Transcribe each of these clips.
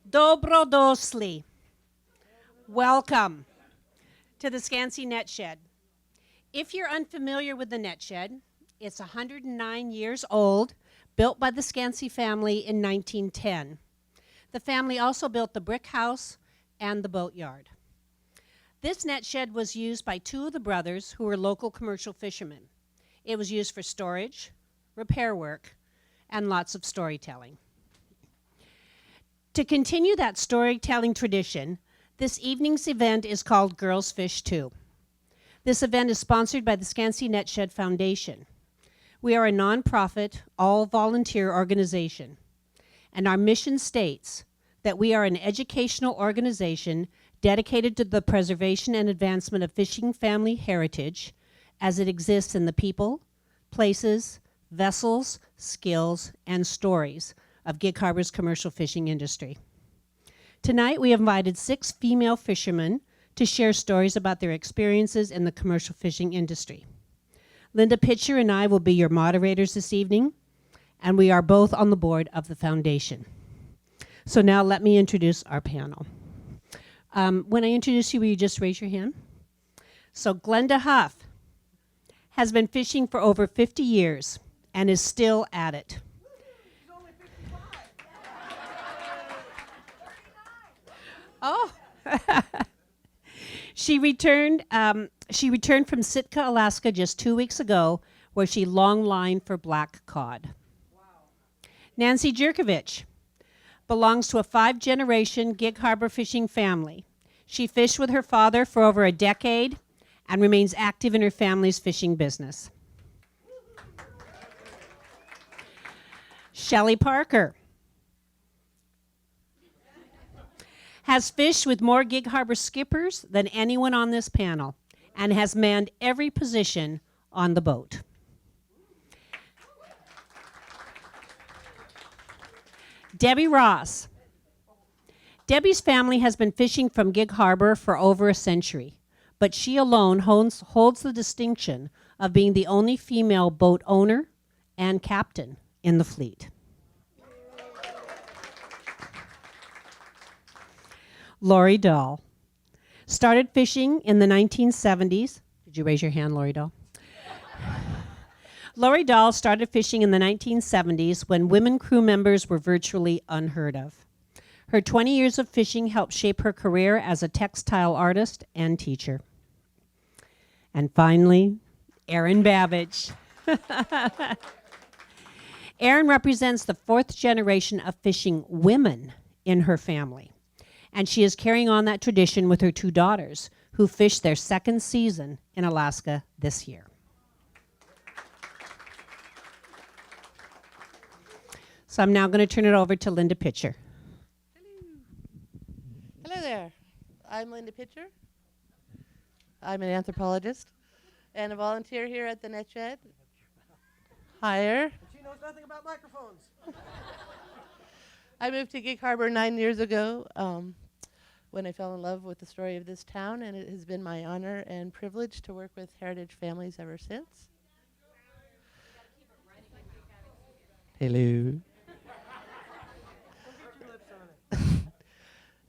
Dobrodošli. Welcome to the Skansie Net Shed. If you're unfamiliar with the net shed, it's 109 years old, built by the Skansie family in 1910. The family also built the brick house and the boatyard. This net shed was used by two of the brothers who were local commercial fishermen. It was used for storage, repair work, and lots of storytelling. To continue that storytelling tradition, this evening's event is called Girls Fish Too. This event is sponsored by the Skansie Net Shed Foundation. We are a nonprofit, all-volunteer organization, and our mission states that we are an educational organization dedicated to the preservation and advancement of fishing family heritage as it exists in the people, places, vessels, skills, and stories of Gig Harbor's commercial fishing industry. Tonight, we have invited 6 female fishermen to share stories about their experiences in the commercial fishing industry. Linda Pitcher and I will be your moderators this evening, and we are both on the board of the foundation. So now let me introduce our panel. When I introduce you, will you just raise your hand? So Glenda Huff has been fishing for over 50 years and is still at it. Oh, she returned from Sitka, Alaska just 2 weeks ago, where she long lined for black cod. Wow. Nancy Jerkovich belongs to a 5-generation Gig Harbor fishing family. She fished with her father for over a decade and remains active in her family's fishing business. Shelley Parker has fished with more Gig Harbor skippers than anyone on this panel and has manned every position on the boat. Debbie Ross. Debbie's family has been fishing from Gig Harbor for over a century, but she alone holds the distinction of being the only female boat owner and captain in the fleet. Lori Dahl started fishing in the 1970s. Did you raise your hand, Lori Dahl? Lori Dahl started fishing in the 1970s when women crew members were virtually unheard of. Her 20 years of fishing helped shape her career as a textile artist and teacher. And finally, Erin Babbage. Erin represents the 4th generation of fishing women in her family. And she is carrying on that tradition with her 2 daughters, who fished their 2nd season in Alaska this year. So I'm now going to turn it over to Linda Pitcher. Hello there. I'm Linda Pitcher. I'm an anthropologist and a volunteer here at the Net Shed. Hire. She knows nothing about microphones. I moved to Gig Harbor 9 years ago when I fell in love with the story of this town, and it has been my honor and privilege to work with heritage families ever since. Hello.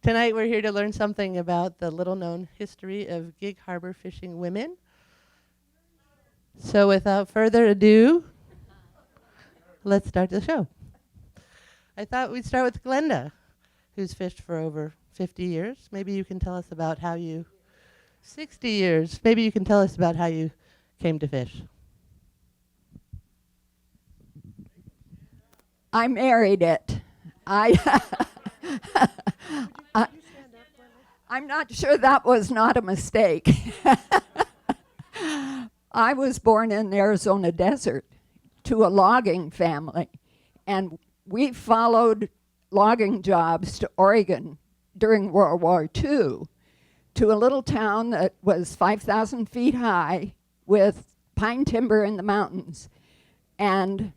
Tonight we're here to learn something about the little-known history of Gig Harbor fishing women. So without further ado, let's start the show. I thought we'd start with Glenda, who's fished for over 50 years. Maybe you can tell us about how you... 60 years. Maybe you can tell us about how you came to fish. I married it. I'm not sure that was not a mistake. I was born in the Arizona desert to a logging family, and we followed logging jobs to Oregon during World War II to a little town that was 5,000 feet high with pine timber in the mountains. And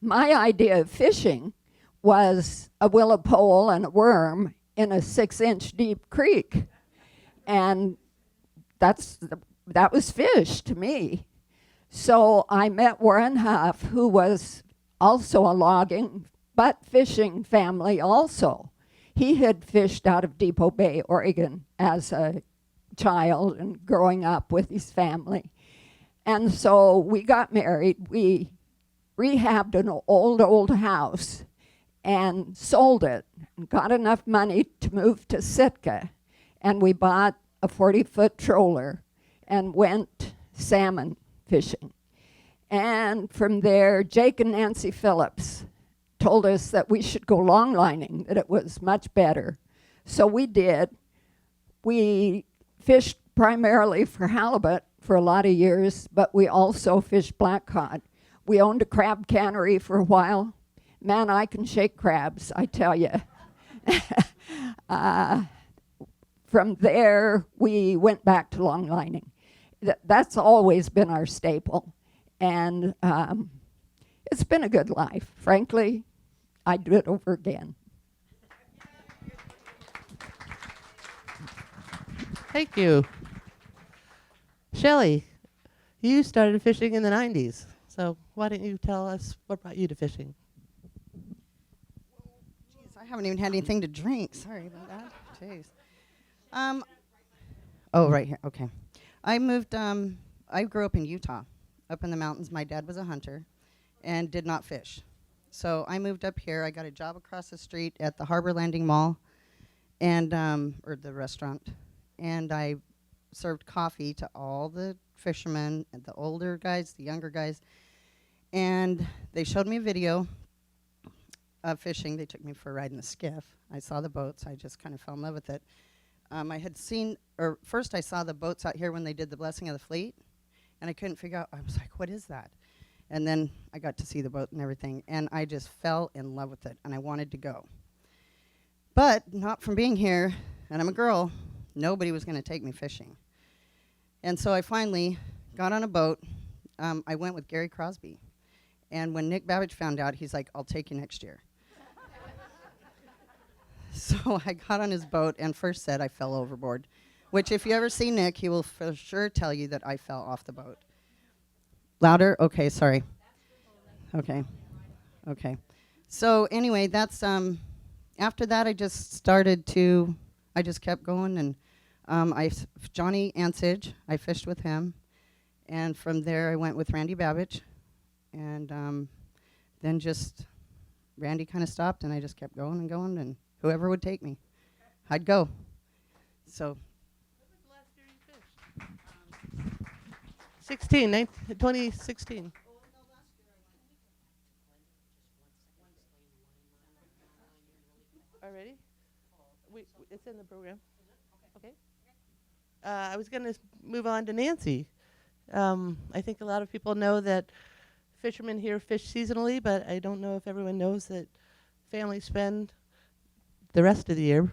my idea of fishing was a willow pole and a worm in a 6-inch deep creek. And that was fish to me. So I met Warren Huff, who was also a logging but fishing family also. he had fished out of Depot Bay, Oregon as a child and growing up with his family. And so we got married. We rehabbed an old house and sold it and got enough money to move to Sitka. And we bought a 40-foot trawler and went salmon fishing. And from there, Jake and Nancy Phillips told us that we should go longlining, that it was much better. So we did. We fished primarily for halibut for a lot of years, but we also fished black cod. We owned a crab cannery for a while. Man, I can shake crabs, I tell you. From there, we went back to longlining. That's always been our staple. And it's been a good life. Frankly, I'd do it over again. Thank you. Shelley, you started fishing in the 90s. So why don't you tell us what brought you to fishing? Jeez, I haven't even had anything to drink. Sorry about that. Jeez. Oh, right here. Okay. I grew up in Utah, up in the mountains. My dad was a hunter and did not fish. So I moved up here. I got a job across the street at the Harbor Landing Mall and or the restaurant. And I served coffee to all the fishermen, and the older guys, the younger guys. And they showed me a video of fishing. They took me for a ride in the Skiff. I saw the boats. I just kind of fell in love with it. I had seen, or first I saw the boats out here when they did the Blessing of the Fleet, and I couldn't figure out, I was like, what is that? And then I got to see the boat and everything, and I just fell in love with it, and I wanted to go. But not from being here, and I'm a girl, nobody was going to take me fishing. And so I finally got on a boat. I went with Gary Crosby. And when Nick Babbage found out, he's like, I'll take you next year. So I got on his boat and first said I fell overboard, which if you ever see Nick, he will for sure tell you that I fell off the boat. Louder? Okay, sorry. Okay. Okay. So anyway, that's, after that I just kept going, and Johnny Ansage, I fished with him, and from there I went with Randy Babbage, and then just Randy kind of stopped, and I just kept going and going, and whoever would take me, I'd go. So. 2016. Already? It's in the program. Okay. I was going to move on to Nancy. I think a lot of people know that fishermen here fish seasonally, but I don't know if everyone knows that families spend the rest of the year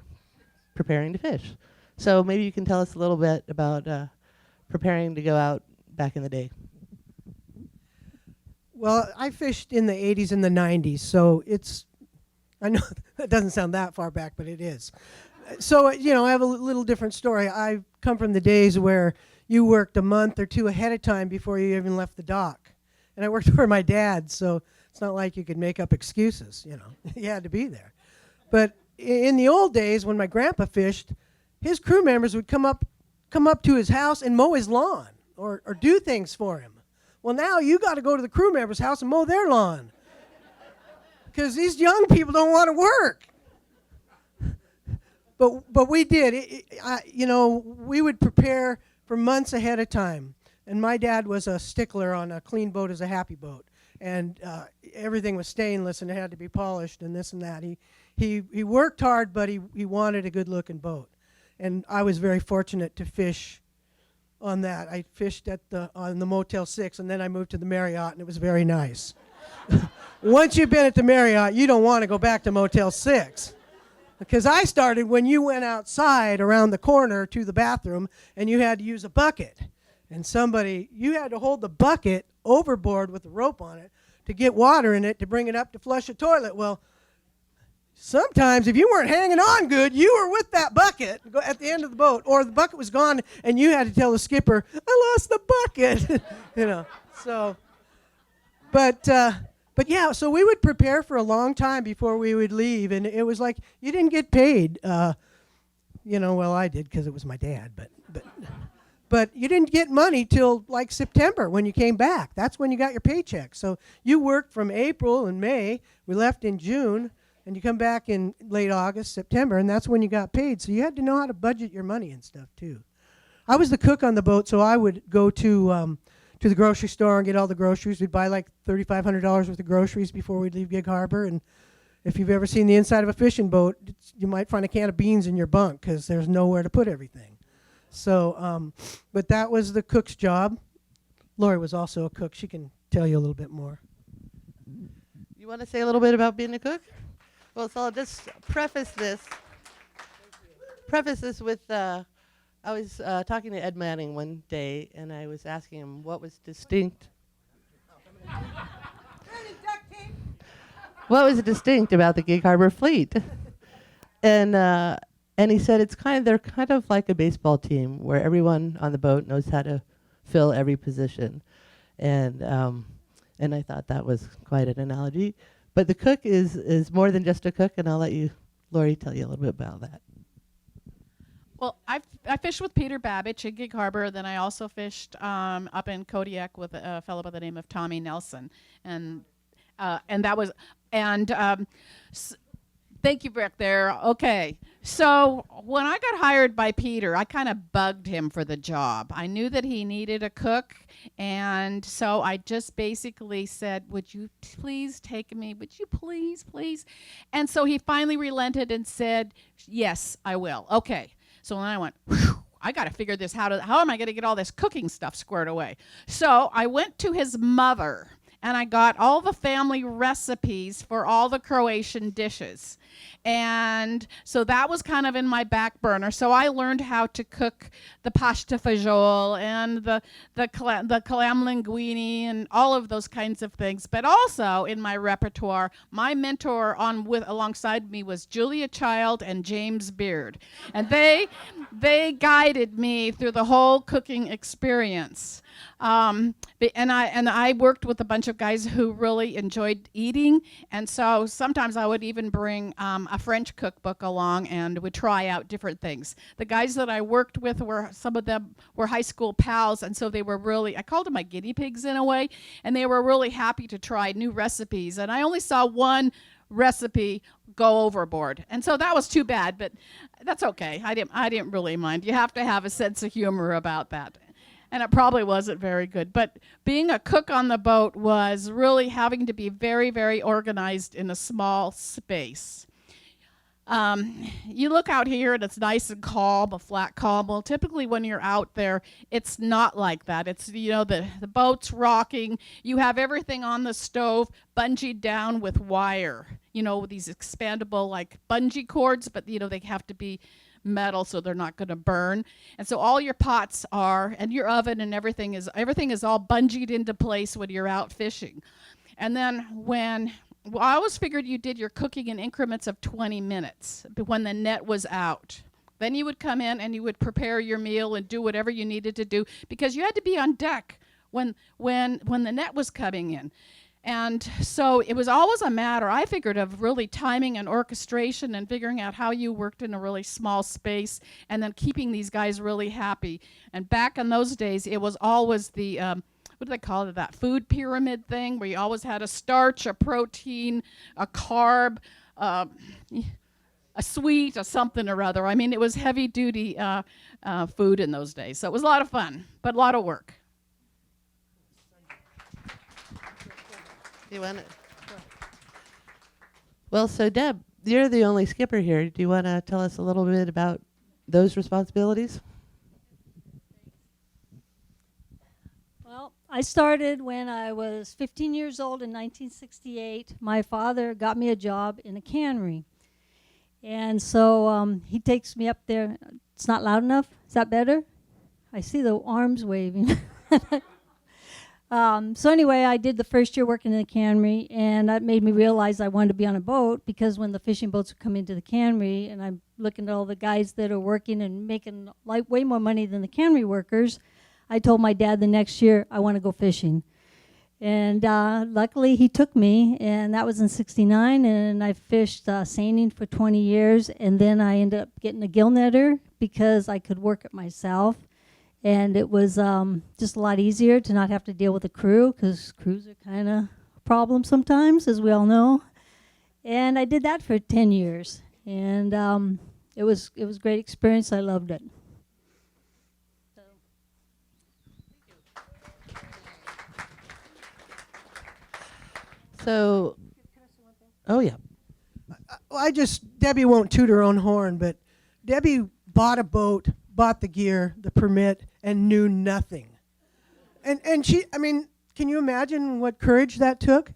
preparing to fish. So maybe you can tell us a little bit about preparing to go out back in the day. Well, I fished in the 80s and the 90s, so I know that doesn't sound that far back, but it is. So, I have a little different story. I come from the days where you worked a month or two ahead of time before you even left the dock. And I worked for my dad, so it's not like you could make up excuses, You had to be there. But in the old days, when my grandpa fished, his crew members would come up to his house and mow his lawn or do things for him. Well, now you got to go to the crew member's house and mow their lawn because these young people don't want to work. But we did. We would prepare for months ahead of time. And my dad was a stickler on a clean boat is a happy boat. And everything was stainless and it had to be polished and this and that. He worked hard, but he wanted a good-looking boat. And I was very fortunate to fish on that. I fished on the Motel 6, and then I moved to the Marriott, and it was very nice. Once you've been at the Marriott, you don't want to go back to Motel 6. Because I started when you went outside around the corner to the bathroom, and you had to use a bucket. And you had to hold the bucket overboard with a rope on it to get water in it to bring it up to flush a toilet. Well, sometimes if you weren't hanging on good, you were with that bucket at the end of the boat, or the bucket was gone and you had to tell the skipper, I lost the bucket. So, but But yeah, so we would prepare for a long time before we would leave, and it was like you didn't get paid. Well, I did because it was my dad, but you didn't get money till like September when you came back. That's when you got your paycheck. So you worked from April and May. We left in June, and you come back in late August, September, and that's when you got paid. So you had to know how to budget your money and stuff too. I was the cook on the boat, so I would go to the grocery store and get all the groceries. We'd buy like $3,500 worth of groceries before we'd leave Gig Harbor. And if you've ever seen the inside of a fishing boat, you might find a can of beans in your bunk because there's nowhere to put everything. So, but that was the cook's job. Lori was also a cook. She can tell you a little bit more. You want to say a little bit about being a cook? Well, so I'll just preface this with, I was talking to Ed Manning one day, and I was asking him what was distinct. What was distinct about the Gig Harbor fleet? And he said they're kind of like a baseball team where everyone on the boat knows how to fill every position, and I thought that was quite an analogy. But the cook is more than just a cook, and I'll let you, Lori, tell you a little bit about that. Well, I fished with Peter Babbage at Gig Harbor. Then I also fished up in Kodiak with a fellow by the name of Tommy Nelson, and that was thank you back there. Okay, so when I got hired by Peter, I kind of bugged him for the job. I knew that he needed a cook, and so I just basically said, "Would you please take me? Would you please?" And so he finally relented and said, "Yes, I will." Okay. So then I went, whew, I got to figure this how am I going to get all this cooking stuff squared away? So I went to his mother, and I got all the family recipes for all the Croatian dishes. And so that was kind of in my back burner. So I learned how to cook the pasta fagioli and the clam linguine and all of those kinds of things. But also in my repertoire, my mentor alongside me was Julia Child and James Beard. And they guided me through the whole cooking experience. And I worked with a bunch of guys who really enjoyed eating, and so sometimes I would even bring a French cookbook along and would try out different things. The guys that I worked with some of them were high school pals, and so they were I called them my guinea pigs in a way, and they were really happy to try new recipes. And I only saw one recipe go overboard, and so that was too bad, but that's okay. I didn't really mind. You have to have a sense of humor about that. And it probably wasn't very good. But being a cook on the boat was really having to be very, very organized in a small space. You look out here and it's nice and calm, a flat calm. Well, typically when you're out there, it's not like that. It's, the boat's rocking. You have everything on the stove bungeed down with wire. These expandable like bungee cords, but, they have to be metal so they're not going to burn. And so all your pots and your oven and everything is all bungeed into place when you're out fishing. And then I always figured you did your cooking in increments of 20 minutes when the net was out. Then you would come in and you would prepare your meal and do whatever you needed to do because you had to be on deck when the net was coming in. And so it was always a matter, I figured, of really timing and orchestration and figuring out how you worked in a really small space and then keeping these guys really happy. And back in those days, it was always the, what do they call it, that food pyramid thing where you always had a starch, a protein, a carb, a sweet, a something or other. I mean, it was heavy-duty food in those days. So it was a lot of fun, but a lot of work. You want it? Well, so Deb, you're the only skipper here. Do you want to tell us a little bit about those responsibilities? Well, I started when I was 15 years old in 1968. My father got me a job in a cannery. And so he takes me up there. It's not loud enough? Is that better? I see the arms waving. So anyway, I did the first year working in the cannery, and that made me realize I wanted to be on a boat because when the fishing boats would come into the cannery, and I'm looking at all the guys that are working and making way more money than the cannery workers, I told my dad the next year I want to go fishing. And luckily he took me, and that was in '69, and I fished seining for 20 years, and then I ended up getting a gill netter because I could work it myself. And it was just a lot easier to not have to deal with a crew, because crews are kind of a problem sometimes, as we all know. And I did that for 10 years, and it was a great experience. I loved it. So, oh yeah. Well, Debbie won't toot her own horn, but Debbie bought a boat, bought the gear, the permit, and knew nothing. And she, I mean, can you imagine what courage that took?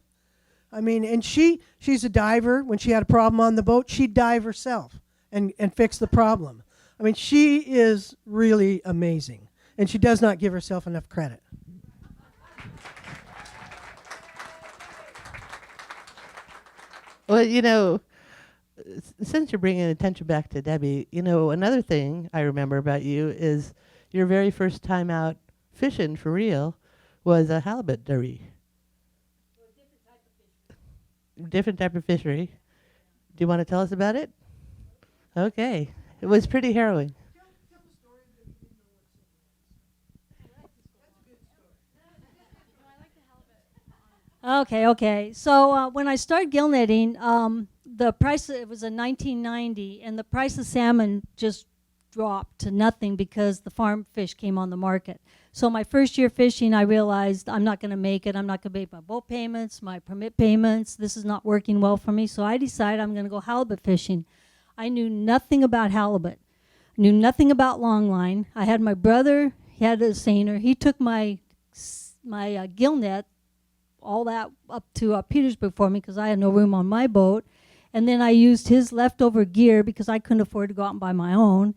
I mean, and she's a diver. When she had a problem on the boat, she'd dive herself and fix the problem. I mean, she is really amazing, and she does not give herself enough credit. Well, since you're bringing attention back to Debbie, another thing I remember about you is your very first time out fishing for real was a halibut derby. Different type of fishery. Do you want to tell us about it? Okay. It was pretty harrowing. Okay. So when I started gill netting, the price, it was in 1990, and the price of salmon just dropped to nothing because the farm fish came on the market. So my first year fishing, I realized I'm not going to make it. I'm not going to make my boat payments, my permit payments. This is not working well for me. So I decided I'm going to go halibut fishing. I knew nothing about halibut, knew nothing about longline. I had my brother, he had a seiner. He took my gill net, all that up to Petersburg for me because I had no room on my boat. And then I used his leftover gear because I couldn't afford to go out and buy my own.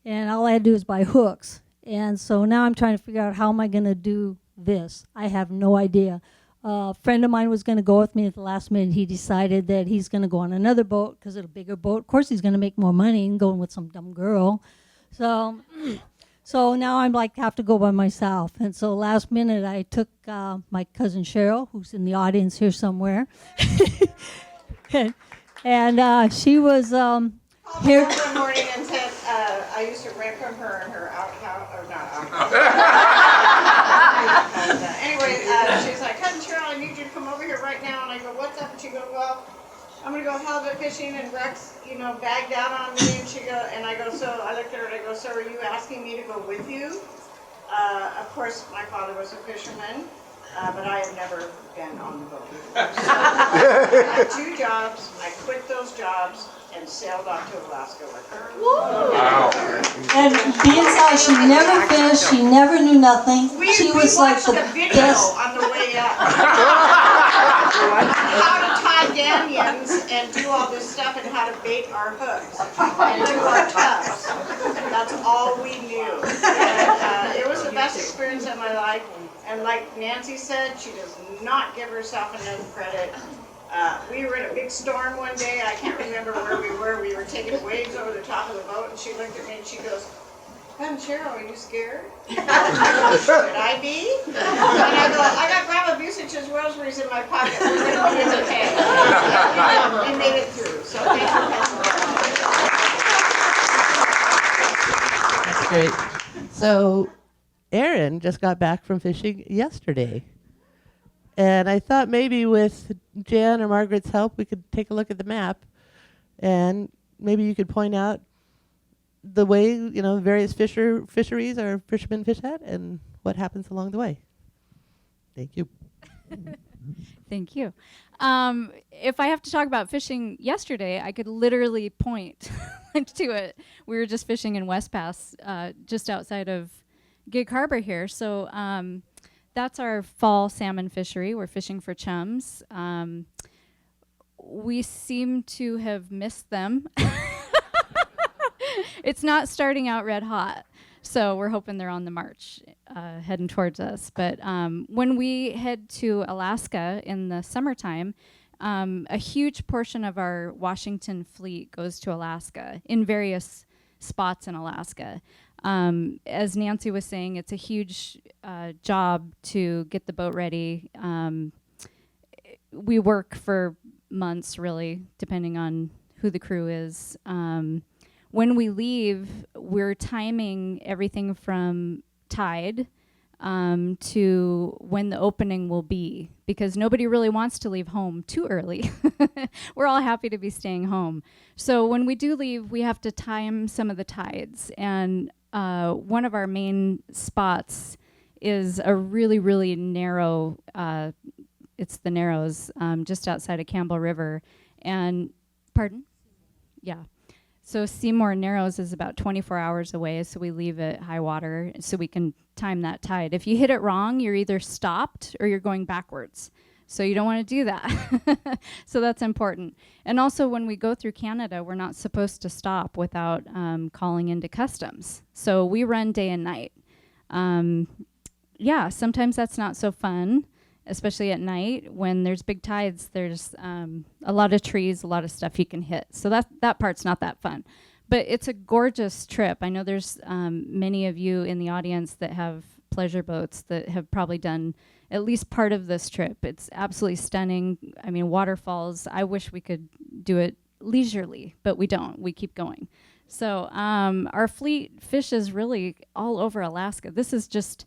And all I had to do was buy hooks. And so now I'm trying to figure out how am I going to do this. I have no idea. A friend of mine was going to go with me at the last minute. He decided that he's going to go on another boat because it's a bigger boat. Of course, he's going to make more money than going with some dumb girl. So now I'm like have to go by myself. And so last minute I took my cousin Cheryl, who's in the audience here somewhere. and she was here. One morning and said, I used to rent from her in her outhouse, or not outhouse. Anyway, she's like, Cousin Cheryl, I need you to come over here right now. And I go, what's up? And she goes, well, I'm going to go halibut fishing, and Rex, bagged out on me. And I go, so I looked at her and I go, so are you asking me to go with you? Of course, my father was a fisherman, but I have never been on the boat before. So I had 2 jobs. I quit those jobs and sailed off to Alaska with her. Wow. And being how she never fished, she never knew nothing. She was like watched the video on the way up. How to tie ganyons and do all this stuff, and how to bait our hooks and do our tubs. That's all we knew. And it was the best experience of my life. And like Nancy said, she does not give herself enough credit. We were in a big storm one day. I can't remember where we were. We were taking waves over the top of the boat, and she looked at me and she goes, Cousin Cheryl, are you scared? I go, should I be? And I go, I got Grandma Busich's rosaries in my pocket. We're going to be okay. We made it through. So thank you, That's great. So, Erin just got back from fishing yesterday. And I thought maybe with Jan or Margaret's help, we could take a look at the map, and maybe you could point out the way, various fisheries our fishermen fish at and what happens along the way. Thank you. Thank you. If I have to talk about fishing yesterday, I could literally point to it. We were just fishing in West Pass, just outside of Gig Harbor here. So that's our fall salmon fishery. We're fishing for chums. We seem to have missed them. It's not starting out red hot, so we're hoping they're on the march, heading towards us. But when we head to Alaska in the summertime, a huge portion of our Washington fleet goes to Alaska in various spots in Alaska. As Nancy was saying, it's a huge job to get the boat ready. We work for months, really, depending on who the crew is. When we leave, we're timing everything from tide to when the opening will be, because nobody really wants to leave home too early. We're all happy to be staying home. So when we do leave, we have to time some of the tides. And one of our main spots is a really, really narrow, it's the Narrows, just outside of Campbell River. And, pardon? Yeah. So Seymour Narrows is about 24 hours away, so we leave at high water so we can time that tide. If you hit it wrong, you're either stopped or you're going backwards. So you don't want to do that. So that's important. And also when we go through Canada, we're not supposed to stop without calling into customs. So we run day and night. Yeah, sometimes that's not so fun, especially at night. When there's big tides, there's a lot of trees, a lot of stuff you can hit. So that part's not that fun. But it's a gorgeous trip. I know there's many of you in the audience that have pleasure boats that have probably done at least part of this trip. It's absolutely stunning. I mean, waterfalls. I wish we could do it leisurely, but we don't. We keep going. So our fleet fishes really all over Alaska. This is just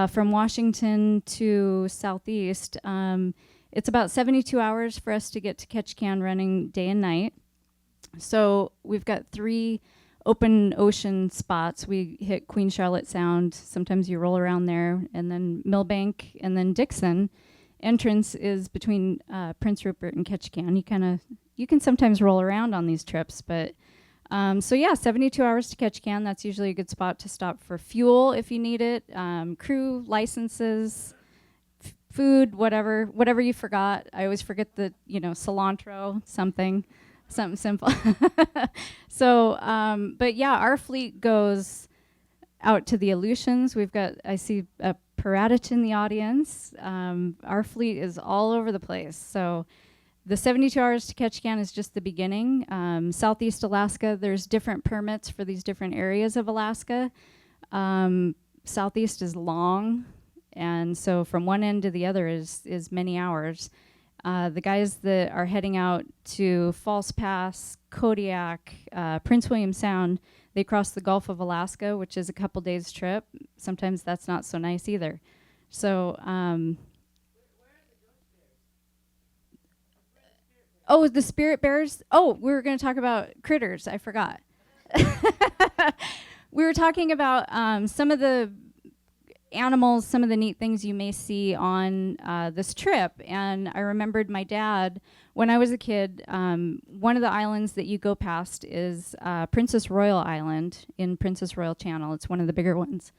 from Washington to southeast. It's about 72 hours for us to get to Ketchikan running day and night. So we've got 3 open ocean spots. We hit Queen Charlotte Sound. Sometimes you roll around there, and then Millbank, and then Dixon. Entrance is between Prince Rupert and Ketchikan. You can sometimes roll around on these trips, but so yeah, 72 hours to Ketchikan. That's usually a good spot to stop for fuel if you need it. Crew, licenses, food, whatever you forgot. I always forget the cilantro, something simple. So, but yeah, our fleet goes out to the Aleutians. I see a Paratich in the audience. Our fleet is all over the place. So the 72 hours to Ketchikan is just the beginning. Southeast Alaska, there's different permits for these different areas of Alaska. Southeast is long, and so from one end to the other is many hours. The guys that are heading out to False Pass, Kodiak, Prince William Sound, they cross the Gulf of Alaska, which is a couple days trip. Sometimes that's not so nice either. So, oh, the spirit bears. Oh, we were going to talk about critters. I forgot. We were talking about some of the animals, some of the neat things you may see on this trip. And I remembered my dad, when I was a kid, one of the islands that you go past is Princess Royal Island in Princess Royal Channel. It's one of the bigger ones.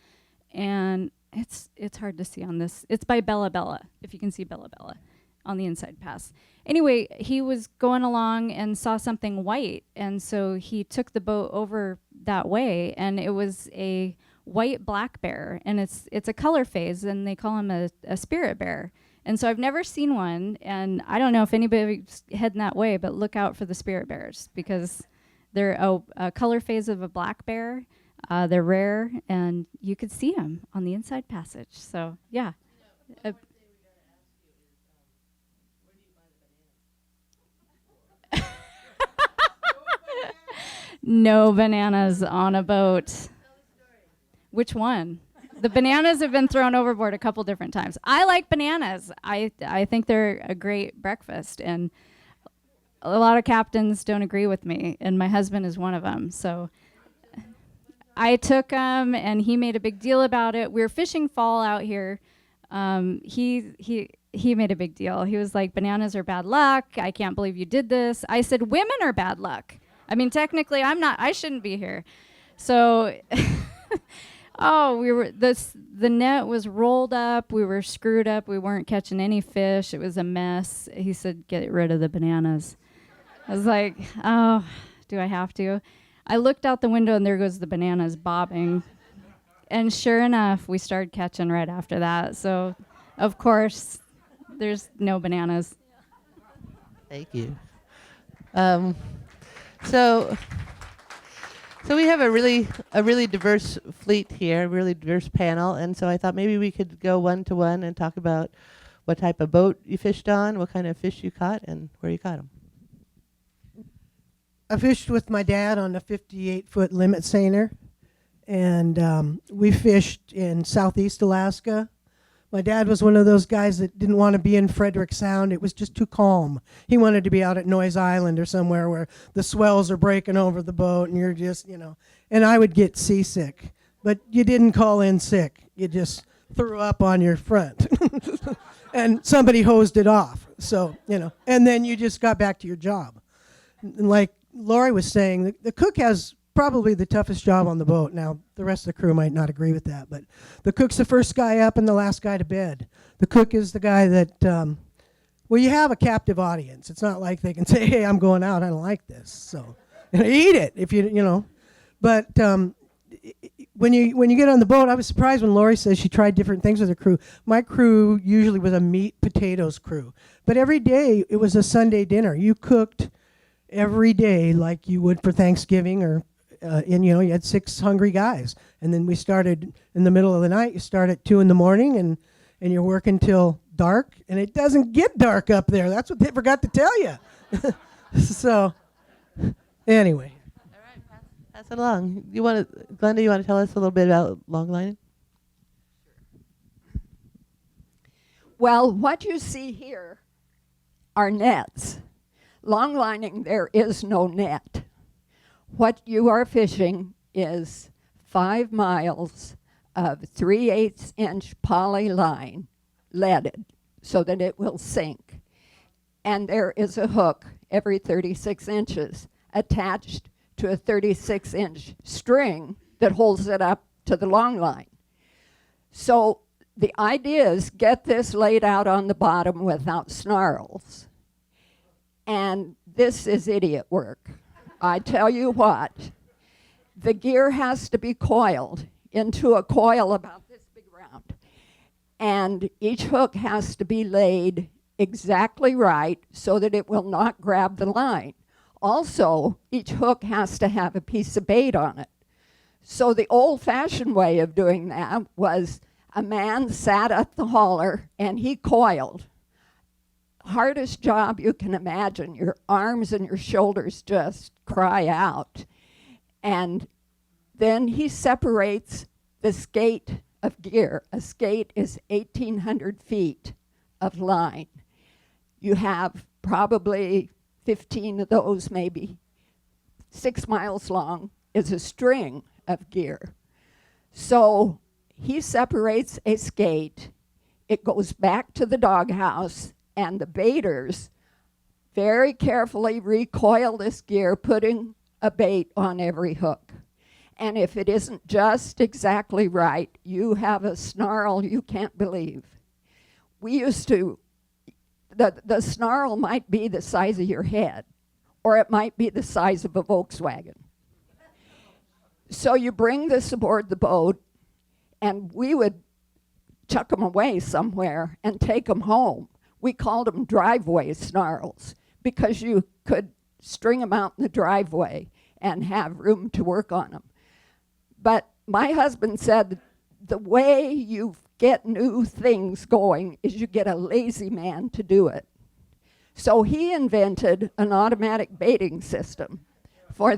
And it's hard to see on this. It's by Bella Bella, if you can see Bella Bella on the inside pass. Anyway, he was going along and saw something white. And so he took the boat over that way, and it was a white black bear, and it's a color phase, and they call him a spirit bear. And so I've never seen one, and I don't know if anybody's heading that way, but look out for the spirit bears, because they're a color phase of a black bear. They're rare, and you could see them on the inside passage. So yeah. No bananas on a boat. Which one? The bananas have been thrown overboard a couple different times. I like bananas. I think they're a great breakfast, and a lot of captains don't agree with me, and my husband is one of them. So I took him, and he made a big deal about it. We were fishing fall out here. He made a big deal. He was like, "Bananas are bad luck. I can't believe you did this." I said, "Women are bad luck. I mean, technically, I shouldn't be here." So. Oh, the net was rolled up. We were screwed up. We weren't catching any fish. It was a mess. He said, "Get rid of the bananas." I was like, "Oh, do I have to?" I looked out the window, and there goes the bananas bobbing. And sure enough, we started catching right after that. So, of course, there's no bananas. Thank you. So So we have a really diverse fleet here, a really diverse panel, and so I thought maybe we could go one to one and talk about what type of boat you fished on, what kind of fish you caught, and where you caught them. I fished with my dad on a 58-foot limit seiner, and we fished in southeast Alaska. My dad was one of those guys that didn't want to be in Frederick Sound. It was just too calm. He wanted to be out at Noyes Island or somewhere where the swells are breaking over the boat and you're just, and I would get seasick. But you didn't call in sick. You just threw up on your front. And somebody hosed it off. So, and then you just got back to your job. And like Lori was saying, the cook has probably the toughest job on the boat. Now, the rest of the crew might not agree with that, but the cook's the first guy up and the last guy to bed. The cook is the guy that, you have a captive audience. It's not like they can say, hey, I'm going out, I don't like this. So, eat it if you. But when you get on the boat, I was surprised when Lori says she tried different things with her crew. My crew usually was a meat potatoes crew. But every day, it was a Sunday dinner. You cooked every day like you would for Thanksgiving or you had 6 hungry guys. And then we started in the middle of the night. You start at 2 a.m. and you're working till dark. And it doesn't get dark up there. That's what they forgot to tell you. So, anyway. All right, pass it along. Glenda, you want to tell us a little bit about longlining? Well, what you see here are nets. Longlining, there is no net. What you are fishing is 5 miles of 3/8 inch poly line, leaded, so that it will sink. And there is a hook every 36 inches attached to a 36-inch string that holds it up to the long line. So the idea is get this laid out on the bottom without snarls. And this is idiot work. I tell you what, the gear has to be coiled into a coil about this big round. And each hook has to be laid exactly right so that it will not grab the line. Also, each hook has to have a piece of bait on it. So the old-fashioned way of doing that was a man sat at the hauler and he coiled. Hardest job you can imagine. Your arms and your shoulders just cry out. And then he separates the skate of gear. A skate is 1,800 feet of line. You have probably 15 of those, maybe 6 miles long is a string of gear. So he separates a skate. It goes back to the doghouse, and the baiters very carefully recoil this gear, putting a bait on every hook. And if it isn't just exactly right, you have a snarl you can't believe. We used to, the snarl might be the size of your head, or it might be the size of a Volkswagen. So you bring this aboard the boat, and we would chuck them away somewhere and take them home. We called them driveway snarls because you could string them out in the driveway and have room to work on them. But my husband said the way you get new things going is you get a lazy man to do it. So he invented an automatic baiting system for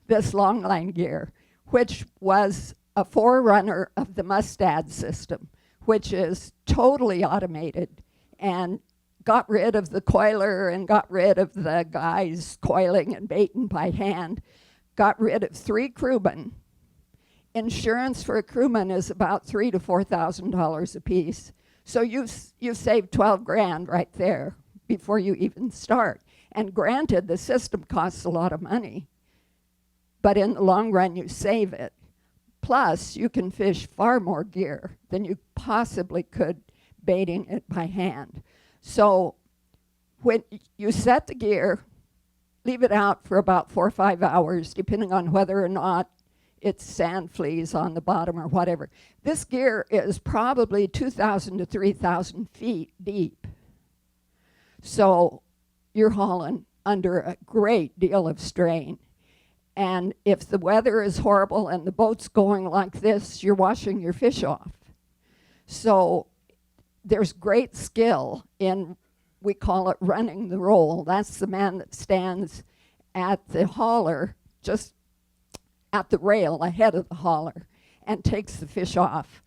this longline gear, which was a forerunner of the Mustad system, which is totally automated and got rid of the coiler and got rid of the guys coiling and baiting by hand, got rid of 3 crewmen. Insurance for a crewman is about $3,000 to $4,000 a piece. So you've saved 12 grand right there before you even start. And granted, the system costs a lot of money, but in the long run, you save it. Plus, you can fish far more gear than you possibly could baiting it by hand. So when you set the gear, leave it out for about 4 or 5 hours, depending on whether or not it's sand fleas on the bottom or whatever. This gear is probably 2,000 to 3,000 feet deep. So you're hauling under a great deal of strain. And if the weather is horrible and the boat's going like this, you're washing your fish off. So there's great skill in, we call it running the roll. That's the man that stands at the hauler, just at the rail ahead of the hauler, and takes the fish off.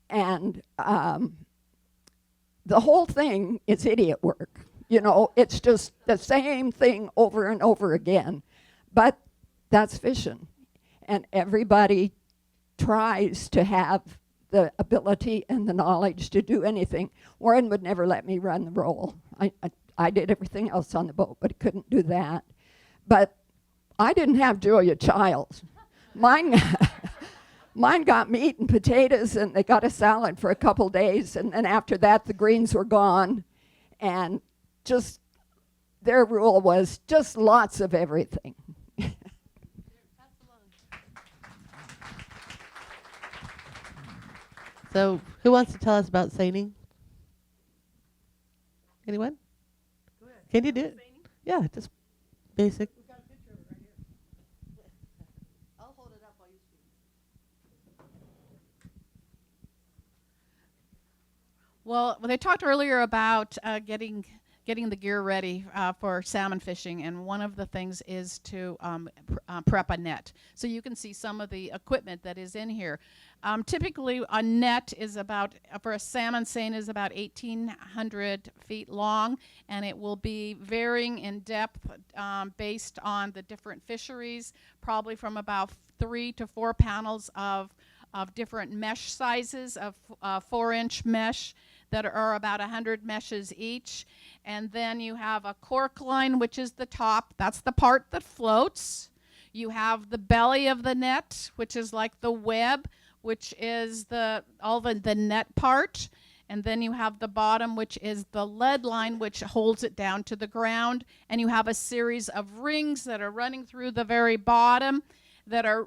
And the whole thing is idiot work. You know, it's just the same thing over and over again. But that's fishing. And everybody tries to have the ability and the knowledge to do anything. Warren would never let me run the roll. I did everything else on the boat, but he couldn't do that. But I didn't have Julia Childs. Mine got meat and potatoes, and they got a salad for a couple days, and then after that the greens were gone. And just their rule was just lots of everything. So, who wants to tell us about seining? Anyone? Go ahead. Can you do it? Yeah, just basic. We've got a picture of it right here. I'll hold it up while you speak. Well, they talked earlier about getting the gear ready for salmon fishing, and one of the things is to prep a net. So you can see some of the equipment that is in here. Typically, a net is about, for a salmon seine, is about 1,800 feet long, and it will be varying in depth based on the different fisheries, probably from about 3 to 4 panels of different mesh sizes, of 4-inch mesh that are about 100 meshes each. And then you have a cork line, which is the top. That's the part that floats. You have the belly of the net, which is like the web, which is the net part. And then you have the bottom, which is the lead line, which holds it down to the ground. And you have a series of rings that are running through the very bottom that are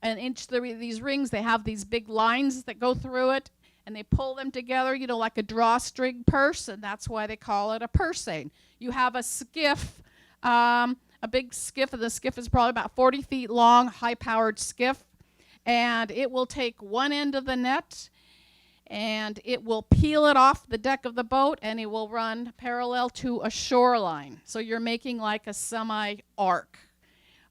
an inch. These rings, they have these big lines that go through it, and they pull them together, you know, like a drawstring purse, and that's why they call it a purse seine. You have a skiff, a big skiff, and the skiff is probably about 40 feet long, high-powered skiff, and it will take one end of the net, and it will peel it off the deck of the boat, and it will run parallel to a shoreline. So you're making like a semi-arc.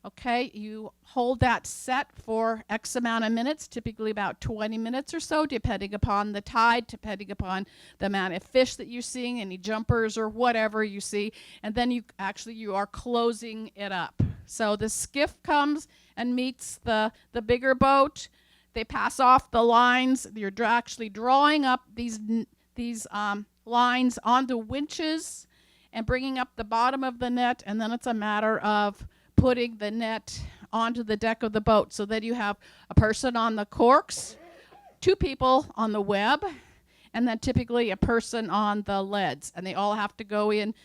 Okay, you hold that set for X amount of minutes, typically about 20 minutes or so, depending upon the tide, depending upon the amount of fish that you're seeing, any jumpers or whatever you see, and then you are closing it up. So the skiff comes and meets the bigger boat. They pass off the lines. You're actually drawing up these lines onto winches and bringing up the bottom of the net, and then it's a matter of putting the net onto the deck of the boat, so that you have a person on the corks, 2 people on the web, and then typically a person on the leads, and they all have to go in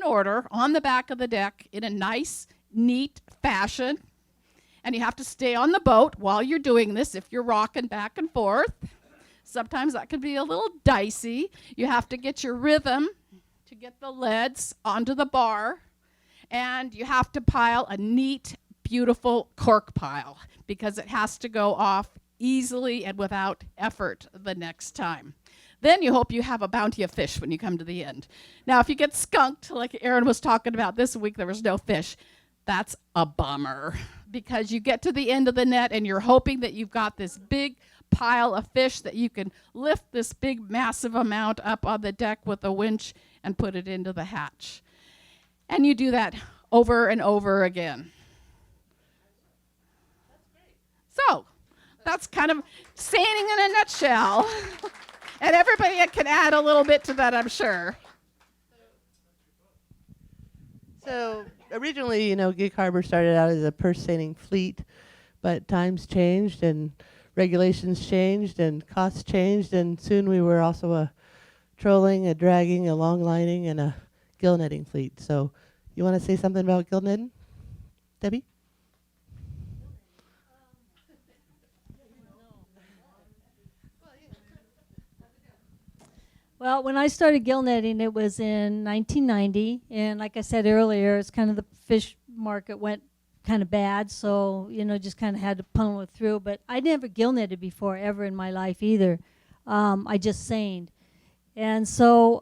order on the back of the deck in a nice, neat fashion. And you have to stay on the boat while you're doing this if you're rocking back and forth. Sometimes that can be a little dicey. You have to get your rhythm to get the leads onto the bar. And you have to pile a neat, beautiful cork pile, because it has to go off easily and without effort the next time. Then you hope you have a bounty of fish when you come to the end. Now, if you get skunked, like Aaron was talking about this week, there was no fish. That's a bummer, because you get to the end of the net and you're hoping that you've got this big pile of fish that you can lift this big, massive amount up on the deck with a winch and put it into the hatch. And you do that over and over again. So that's kind of seining in a nutshell. And everybody can add a little bit to that, I'm sure. So originally, Gig Harbor started out as a purse seining fleet, but times changed and regulations changed and costs changed, and soon we were also a trolling, a dragging, a long lining, and a gill netting fleet. So you want to say something about gill netting, Debbie? Well, when I started gill netting, it was in 1990, and like I said earlier, it's kind of the fish market went kind of bad, so just kind of had to pummel it through. But I never gill netted before ever in my life either. I just seined, and so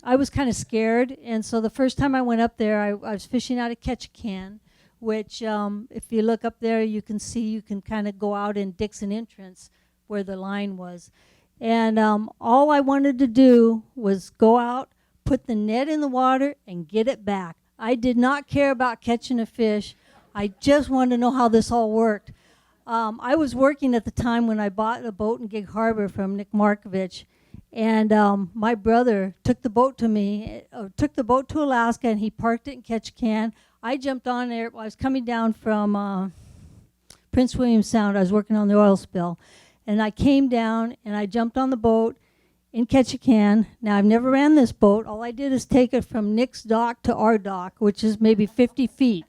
I was kind of scared. And so the first time I went up there, I was fishing out of Ketchikan, which if you look up there, you can see you can kind of go out in Dixon Entrance where the line was. And all I wanted to do was go out, put the net in the water, and get it back. I did not care about catching a fish. I just wanted to know how this all worked. I was working at the time when I bought a boat in Gig Harbor from Nick Markovich, and my brother took the boat to Alaska, and he parked it in Ketchikan. I jumped on there. I was coming down from Prince William Sound. I was working on the oil spill, and I came down and I jumped on the boat in Ketchikan. Now, I've never ran this boat. All I did is take it from Nick's dock to our dock, which is maybe 50 feet.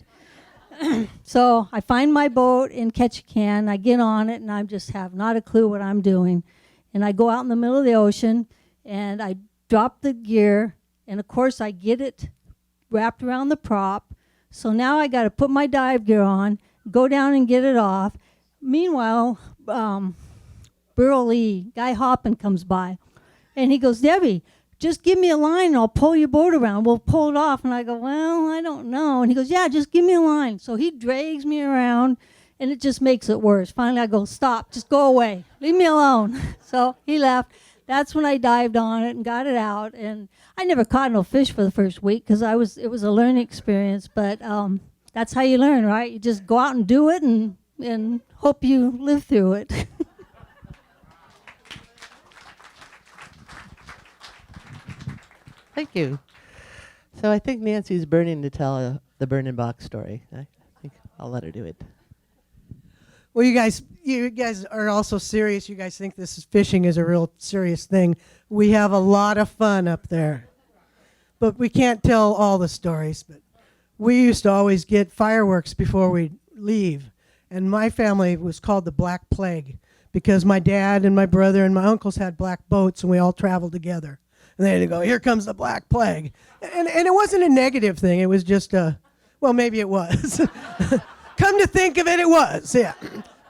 So I find my boat in Ketchikan. I get on it, and I just have not a clue what I'm doing. And I go out in the middle of the ocean, and I drop the gear, and of course I get it wrapped around the prop. So now I got to put my dive gear on, go down and get it off. Meanwhile, Burl Lee, Guy Hoppin, comes by, and he goes, "Debbie, just give me a line and I'll pull your boat around. We'll pull it off." And I go, "Well, I don't know." And he goes, "Yeah, just give me a line." So he drags me around, and it just makes it worse. Finally, I go, "Stop, just go away. Leave me alone." So he left. That's when I dived on it and got it out. And I never caught no fish for the first week because it was a learning experience. But that's how you learn, right? You just go out and do it and hope you live through it. Thank you. So I think Nancy's burning to tell the burning box story. I think I'll let her do it. Well, you guys are also serious. You guys think fishing is a real serious thing. We have a lot of fun up there, but we can't tell all the stories. But we used to always get fireworks before we leave, and my family was called the Black Plague because my dad and my brother and my uncles had black boats, and we all traveled together. And then they go, "Here comes the Black Plague," and it wasn't a negative thing. It was just well, maybe it was. Come to think of it, it was, yeah.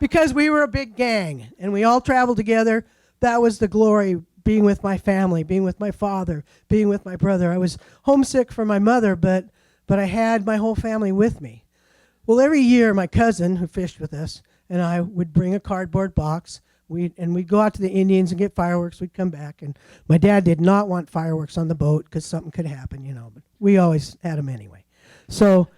Because we were a big gang, and we all traveled together. That was the glory, being with my family, being with my father, being with my brother. I was homesick for my mother, but I had my whole family with me. Well, every year, my cousin, who fished with us, and I would bring a cardboard box. We'd go out to the Indians and get fireworks. We'd come back, and my dad did not want fireworks on the boat because something could happen, but we always had them anyway. So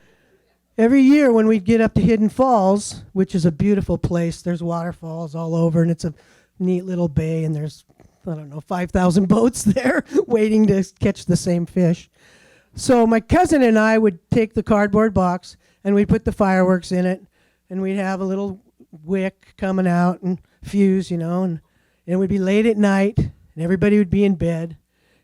every year when we'd get up to Hidden Falls, which is a beautiful place, there's waterfalls all over, and it's a neat little bay, and there's, 5,000 boats there waiting to catch the same fish. So my cousin and I would take the cardboard box, and we'd put the fireworks in it, and we'd have a little wick coming out and fuse, and it would be late at night, and everybody would be in bed,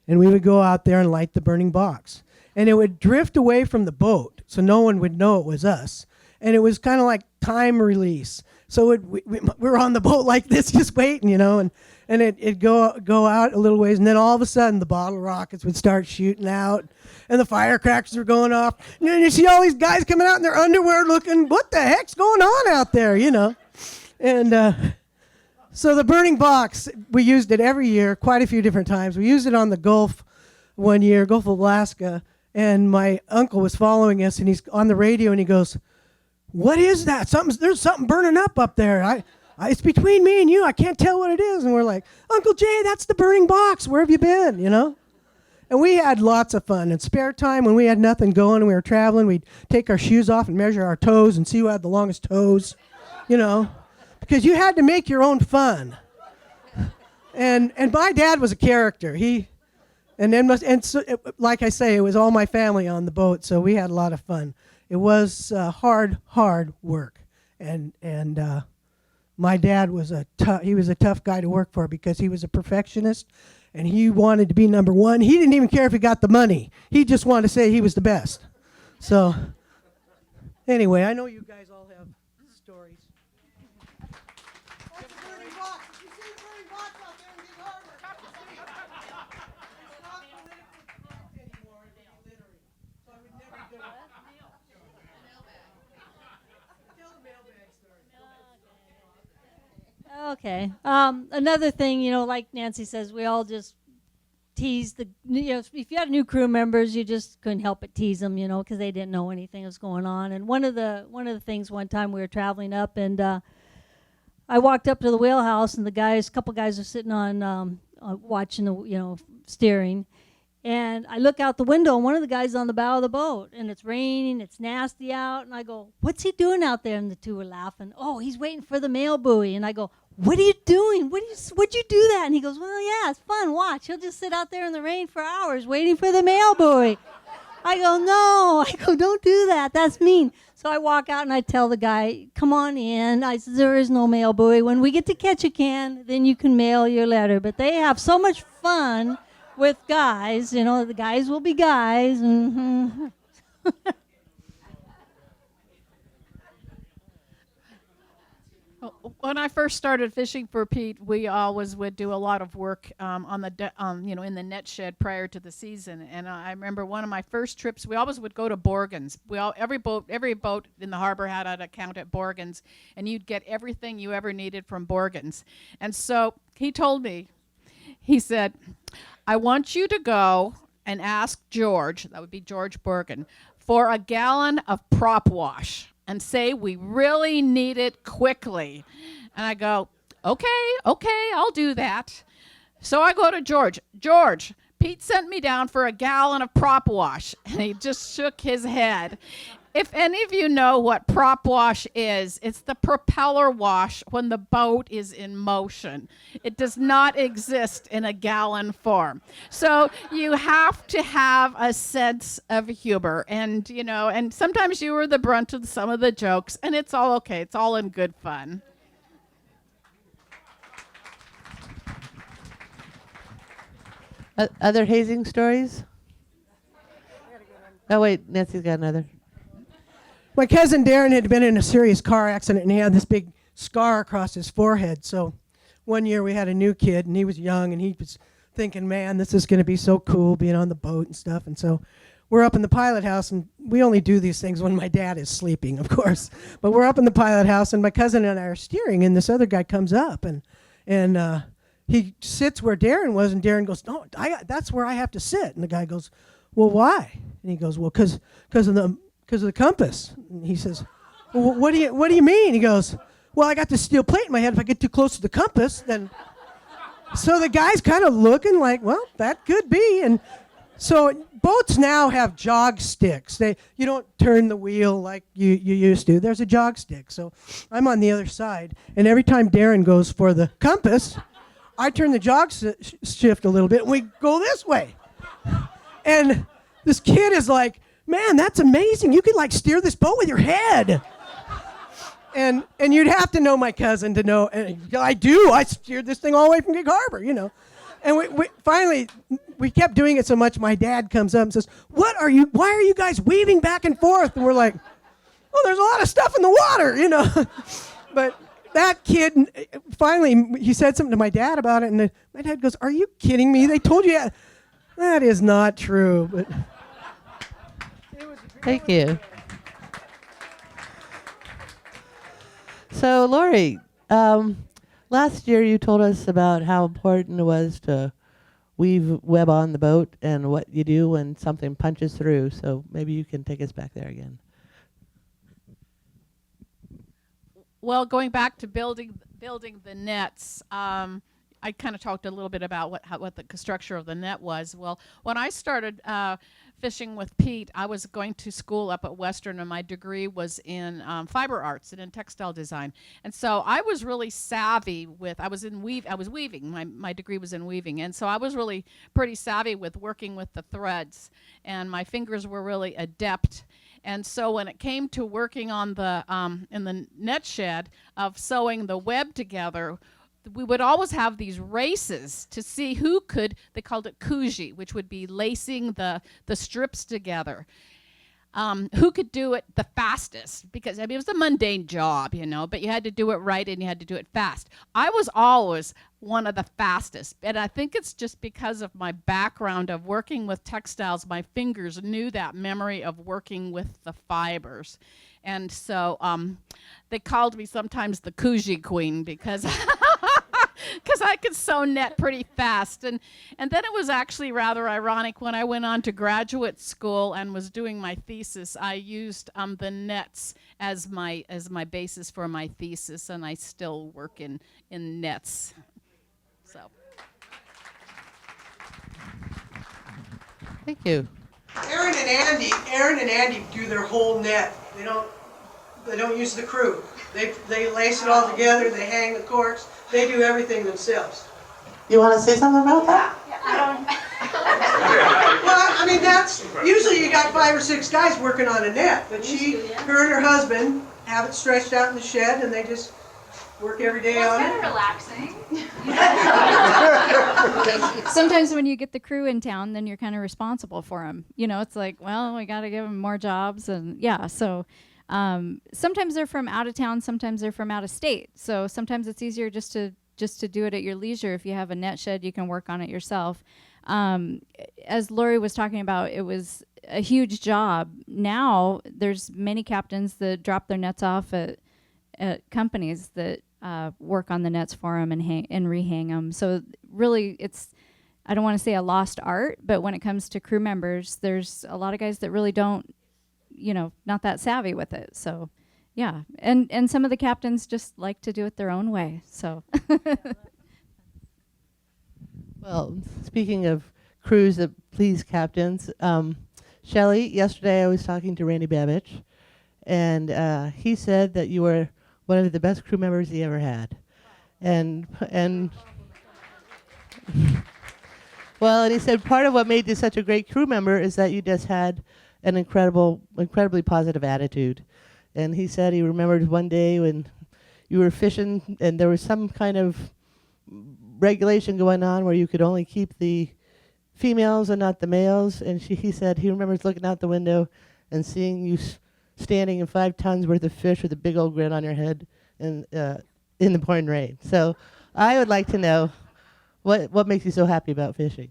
and we would go out there and light the burning box. And it would drift away from the boat, so no one would know it was us. And it was kind of like time release. So we were on the boat like this, just waiting, and it'd go out a little ways, and then all of a sudden the bottle rockets would start shooting out, and the firecrackers were going off. And then you see all these guys coming out in their underwear looking, what the heck's going on out there, And so the burning box, we used it every year, quite a few different times. We used it on the Gulf one year, Gulf of Alaska, and my uncle was following us, and he's on the radio, and he goes, "What is that? There's something burning up there. It's between me and you. I can't tell what it is." And we're like, "Uncle Jay, that's the burning box. Where have you been?" And we had lots of fun. In spare time, when we had nothing going and we were traveling, we'd take our shoes off and measure our toes and see who had the longest toes, because you had to make your own fun. And my dad was a character. Like I say, it was all my family on the boat, so we had a lot of fun. It was hard work, and my dad was a tough guy to work for because he was a perfectionist, and he wanted to be number one. He didn't even care if he got the money. He just wanted to say he was the best. So anyway, I know you guys all have stories. That's the burning box. If you see the burning box out there in Gig Harbor, it's not politically correct anymore. It's littering. So I would never do it. Okay. Another thing, like Nancy says, we all just tease if you had new crew members, you just couldn't help but tease them, because they didn't know anything was going on. And one of the things one time we were traveling up, and I walked up to the wheelhouse, and a couple guys are sitting on watching the steering. And I look out the window, and one of the guys on the bow of the boat, and it's raining, it's nasty out, and I go, "What's he doing out there?" And the two were laughing. "Oh, he's waiting for the mail buoy." And I go, "What are you doing? What'd you do that?" And he goes, "Well, yeah, it's fun. Watch. He'll just sit out there in the rain for hours waiting for the mail buoy." I go, "No." I go, "Don't do that. That's mean." So I walk out and I tell the guy, "Come on in." I said, "There is no mail buoy. When we get to Ketchikan, then you can mail your letter." But they have so much fun with guys, the guys will be guys. Mm-hmm. When I first started fishing for Pete, we always would do a lot of work in the net shed prior to the season. And I remember one of my first trips, we always would go to Borgans. Every boat in the harbor had an account at Borgans, and you'd get everything you ever needed from Borgans. And so he told me, he said, "I want you to go and ask George," that would be George Borgan, "for a gallon of prop wash and say we really need it quickly." And I go, okay, I'll do that. So I go to George. "George, Pete sent me down for a gallon of prop wash." And he just shook his head. If any of you know what prop wash is, it's the propeller wash when the boat is in motion. It does not exist in a gallon form. So you have to have a sense of humor. And, and sometimes you were the brunt of some of the jokes, and it's all okay. It's all in good fun. Other hazing stories? Oh, wait, Nancy's got another. My cousin Darren had been in a serious car accident, and he had this big scar across his forehead. So one year we had a new kid, and he was young, and he was thinking, "Man, this is going to be so cool being on the boat and stuff." And so we're up in the pilot house, and we only do these things when my dad is sleeping, of course. But we're up in the pilot house, and my cousin and I are steering, and this other guy comes up, and he sits where Darren was, and Darren goes, "No, that's where I have to sit." And the guy goes, "Well, why?" And he goes, "Well, because of the compass." And he says, "Well, what do you mean?" He goes, "Well, I got this steel plate in my head. If I get too close to the compass, then..." So the guy's kind of looking like, well, that could be. And so boats now have jog sticks. You don't turn the wheel like you used to. There's a jog stick. So I'm on the other side, and every time Darren goes for the compass, I turn the jog shift a little bit, and we go this way. And this kid is like, "Man, that's amazing. You could steer this boat with your head." And you'd have to know my cousin to know. And I do. I steered this thing all the way from Gig Harbor, And we finally kept doing it so much, my dad comes up and says, why are you guys weaving back and forth? And we're like, "Well, there's a lot of stuff in the water, But that kid, finally, he said something to my dad about it, and my dad goes, "Are you kidding me? They told you." That is not true, but... Thank you. So, Lori, last year you told us about how important it was to weave web on the boat and what you do when something punches through. So maybe you can take us back there again. Well, going back to building the nets, I kind of talked a little bit about what the structure of the net was. Well, when I started fishing with Pete, I was going to school up at Western, and my degree was in fiber arts and in textile design. And so I was really savvy with, I was weaving. My degree was in weaving, and so I was really pretty savvy with working with the threads, and my fingers were really adept. And so when it came to working on in the net shed of sewing the web together, we would always have these races to see who could, they called it kuji, which would be lacing the strips together. Who could do it the fastest, because it was a mundane job, but you had to do it right and you had to do it fast. I was always one of the fastest, and I think it's just because of my background of working with textiles. My fingers knew that memory of working with the fibers. And so they called me sometimes the Kuji Queen, because I could sew net pretty fast. And then it was actually rather ironic when I went on to graduate school and was doing my thesis. I used the nets as my basis for my thesis, and I still work in nets. So. Thank you. Aaron and Andy do their whole net. They don't use the crew. They lace it all together, they hang the corks, they do everything themselves. You want to say something about that? Well, I mean, that's, usually you got 5 or 6 guys working on a net, but her and her husband have it stretched out in the shed and they just work every day on it. It's kind of relaxing. Sometimes when you get the crew in town, then you're kind of responsible for them. You know, it's like, well, we got to give them more jobs, and yeah, so sometimes they're from out of town, sometimes they're from out of state. So sometimes it's easier just to do it at your leisure. If you have a net shed, you can work on it yourself. As Lori was talking about, it was a huge job. Now there's many captains that drop their nets off at companies that work on the nets for them and rehang them. So really, it's, I don't want to say a lost art, but when it comes to crew members, there's a lot of guys that really don't, not that savvy with it. So yeah, and some of the captains just like to do it their own way. So. Well, speaking of crews that please captains, Shelley, yesterday I was talking to Randy Babbage, and he said that you were one of the best crew members he ever had. And well, and he said part of what made you such a great crew member is that you just had an incredibly positive attitude. And he said he remembered one day when you were fishing and there was some kind of regulation going on where you could only keep the females and not the males. And he said he remembers looking out the window and seeing you standing in 5 tons worth of fish with a big old grin on your head and in the pouring rain. So I would like to know what makes you so happy about fishing?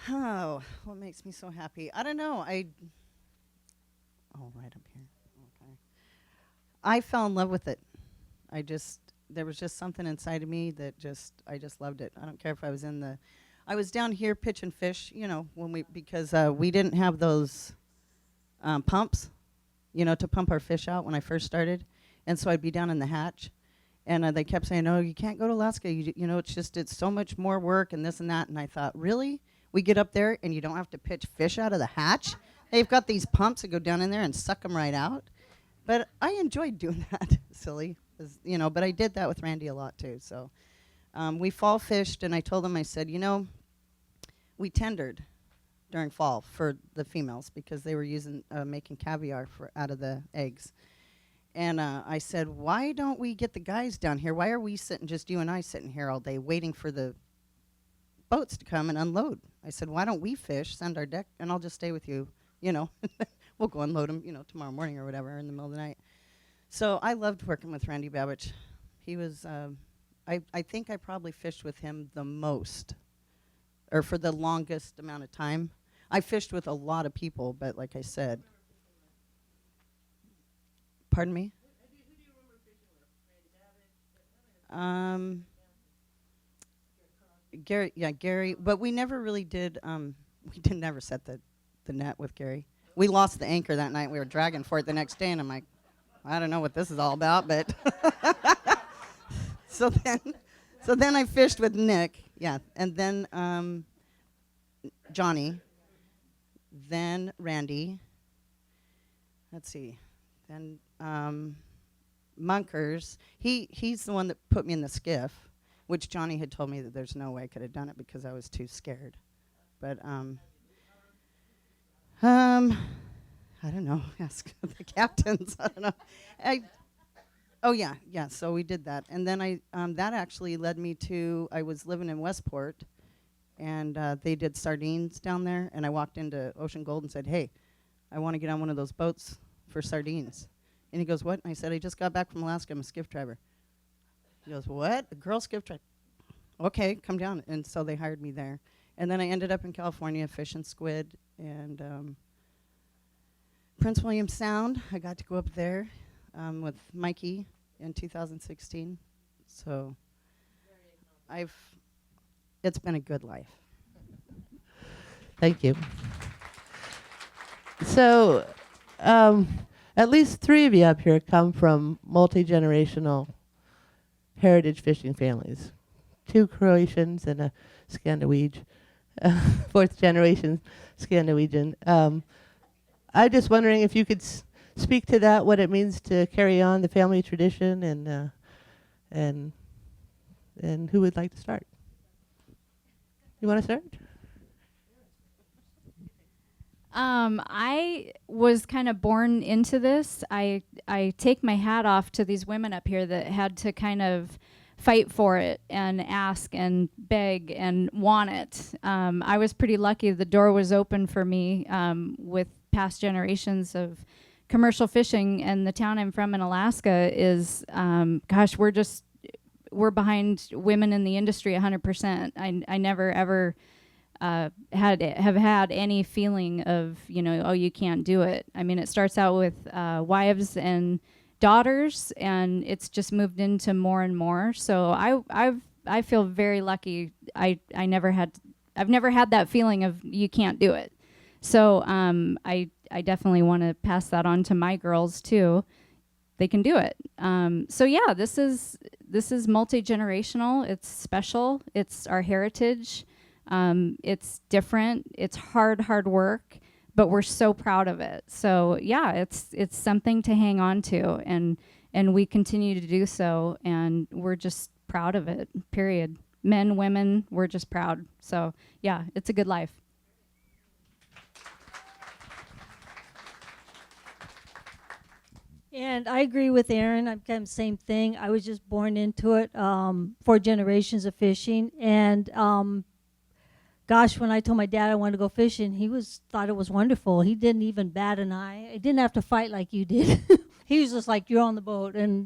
Oh, what makes me so happy? I don't know. Right up here. Okay. I fell in love with it. There was just something inside of me that I just loved it. I don't care if I was down here pitching fish, because we didn't have those pumps, to pump our fish out when I first started. And so I'd be down in the hatch. And they kept saying, "No, you can't go to Alaska. It's so much more work and this and that." And I thought, really? We get up there and you don't have to pitch fish out of the hatch? They've got these pumps that go down in there and suck them right out. But I enjoyed doing that, silly. But I did that with Randy a lot too. So we fall fished, and I told him, I said, we tendered during fall for the females because they were making caviar out of the eggs. And I said, why don't we get the guys down here? Why are we just you and I sitting here all day waiting for the boats to come and unload? I said, why don't we fish, send our deck, and I'll just stay with you, We'll go unload them, tomorrow morning or whatever in the middle of the night. So I loved working with Randy Babbage. He was, I think I probably fished with him the most, or for the longest amount of time. I fished with a lot of people, but like I said. Pardon me? Who do you remember fishing with? Gary, yeah, Gary. But we never really did, we never set the net with Gary. We lost the anchor that night. We were dragging for it the next day, and I'm like, I don't know what this is all about, but so then I fished with Nick, yeah, and then Johnny, then Randy. Let's see, then Munkers. He's the one that put me in the skiff, which Johnny had told me that there's no way I could have done it because I was too scared. But I don't know. Ask the captains. I don't know. Oh yeah. So we did that, and then that actually led me to. I was living in Westport, and they did sardines down there, and I walked into Ocean Gold and said, "Hey, I want to get on one of those boats for sardines." And he goes, "What?" And I said, "I just got back from Alaska. I'm a skiff driver." He goes, "What? A girl skiff driver?" Okay, come down. And so they hired me there, and then I ended up in California fishing squid and. Prince William Sound, I got to go up there with Mikey in 2016. So it's been a good life. Thank you. So, at least 3 of you up here come from multi-generational heritage fishing families. 2 Croatians and a Scandinavian, 4th generation Scandinavian. I'm just wondering if you could speak to that, what it means to carry on the family tradition, and who would like to start? You want to start? I was kind of born into this. I take my hat off to these women up here that had to kind of fight for it and ask and beg and want it. I was pretty lucky. The door was open for me with past generations of commercial fishing, and the town I'm from in Alaska is, we're behind women in the industry 100%. I never ever have had any feeling of, oh, you can't do it. I mean, it starts out with wives and daughters, and it's just moved into more and more. So I feel very lucky. I've never had that feeling of you can't do it. So I definitely want to pass that on to my girls too. They can do it. So yeah, this is multi-generational. It's special. It's our heritage. It's different. It's hard work, but we're so proud of it. So yeah, it's something to hang on to, and we continue to do so, and we're just proud of it, period. Men, women, we're just proud. So yeah, it's a good life. And I agree with Aaron. I'm kind of the same thing. I was just born into it, 4 generations of fishing. And gosh, when I told my dad I wanted to go fishing, he thought it was wonderful. He didn't even bat an eye. I didn't have to fight like you did. He was just like, you're on the boat. And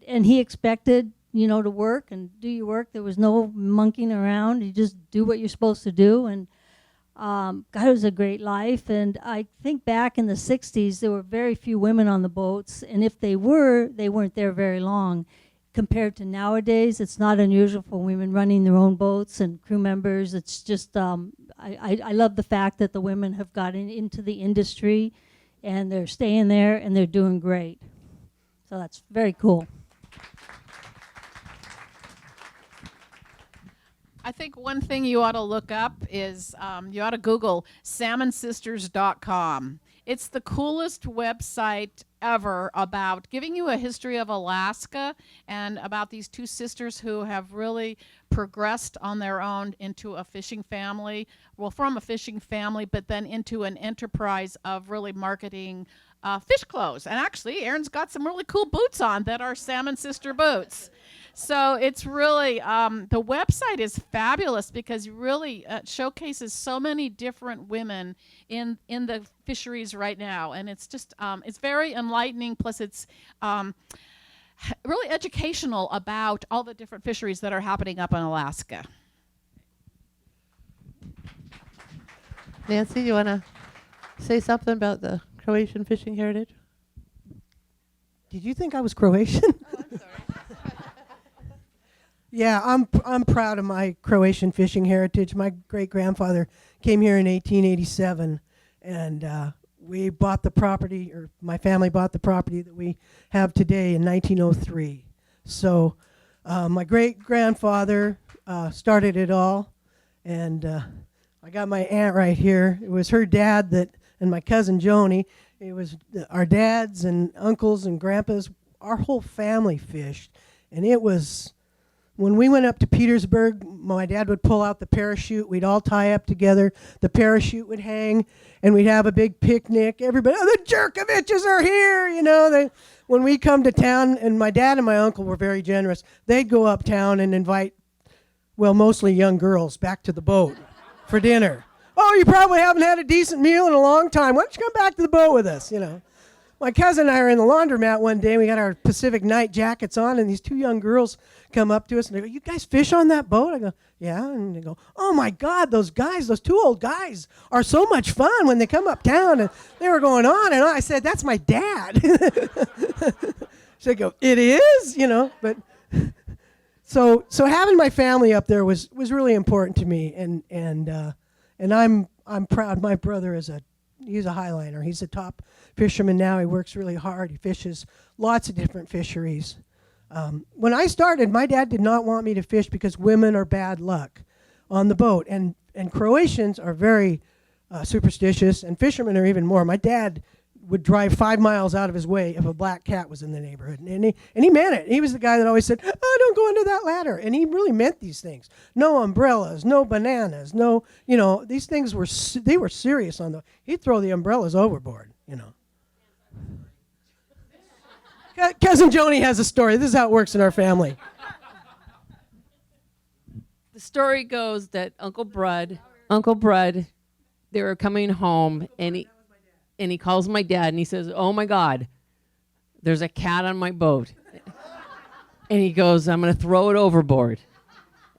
he expected, to work and do your work. There was no monkeying around. You just do what you're supposed to do. And God, it was a great life. And I think back in the 60s, there were very few women on the boats. And if they were, they weren't there very long. Compared to nowadays, it's not unusual for women running their own boats and crew members. It's just, I love the fact that the women have gotten into the industry and they're staying there and they're doing great. So that's very cool. I think one thing you ought to look up is you ought to Google salmonsisters.com. It's the coolest website ever about giving you a history of Alaska and about these 2 sisters who have really progressed on their own into a fishing family. Well, from a fishing family, but then into an enterprise of really marketing fish clothes. And actually, Aaron's got some really cool boots on that are Salmon Sister boots. So it's really, the website is fabulous because it really showcases so many different women in the fisheries right now. And it's just, it's very enlightening, plus it's really educational about all the different fisheries that are happening up in Alaska. Nancy, you want to say something about the Croatian fishing heritage? Did you think I was Croatian? Oh, I'm sorry. Yeah, I'm proud of my Croatian fishing heritage. My great-grandfather came here in 1887, and we bought the property, or my family bought the property that we have today in 1903. So my great-grandfather started it all, and I got my aunt right here. It was her dad and my cousin Joni. It was our dads and uncles and grandpas. Our whole family fished, and it was... When we went up to Petersburg, my dad would pull out the parachute. We'd all tie up together. The parachute would hang, and we'd have a big picnic. Everybody, oh, the Jerkoviches are here, when we come to town, and my dad and my uncle were very generous. They'd go uptown and invite, mostly young girls back to the boat for dinner. Oh, you probably haven't had a decent meal in a long time. Why don't you come back to the boat with us, My cousin and I are in the laundromat one day. We got our Pacific night jackets on, and these 2 young girls come up to us, and they go, you guys fish on that boat? I go, yeah. And they go, oh, my God, those 2 old guys are so much fun when they come uptown. And they were going on and on. I said, that's my dad. So I go, it is, but so having my family up there was really important to me, and I'm proud. My brother he's a highliner. He's a top fisherman now. He works really hard. He fishes lots of different fisheries. When I started, my dad did not want me to fish because women are bad luck on the boat, and Croatians are very superstitious, and fishermen are even more. My dad would drive 5 miles out of his way if a black cat was in the neighborhood, and he meant it. He was the guy that always said, "Oh, don't go under that ladder," and he really meant these things. No umbrellas, no bananas, no, these things were they were serious on he'd throw the umbrellas overboard. Cousin Joni has a story. This is how it works in our family. The story goes that Uncle Brud, they were coming home, and he calls my dad, and he says, "Oh my God, there's a cat on my boat." And he goes, "I'm going to throw it overboard."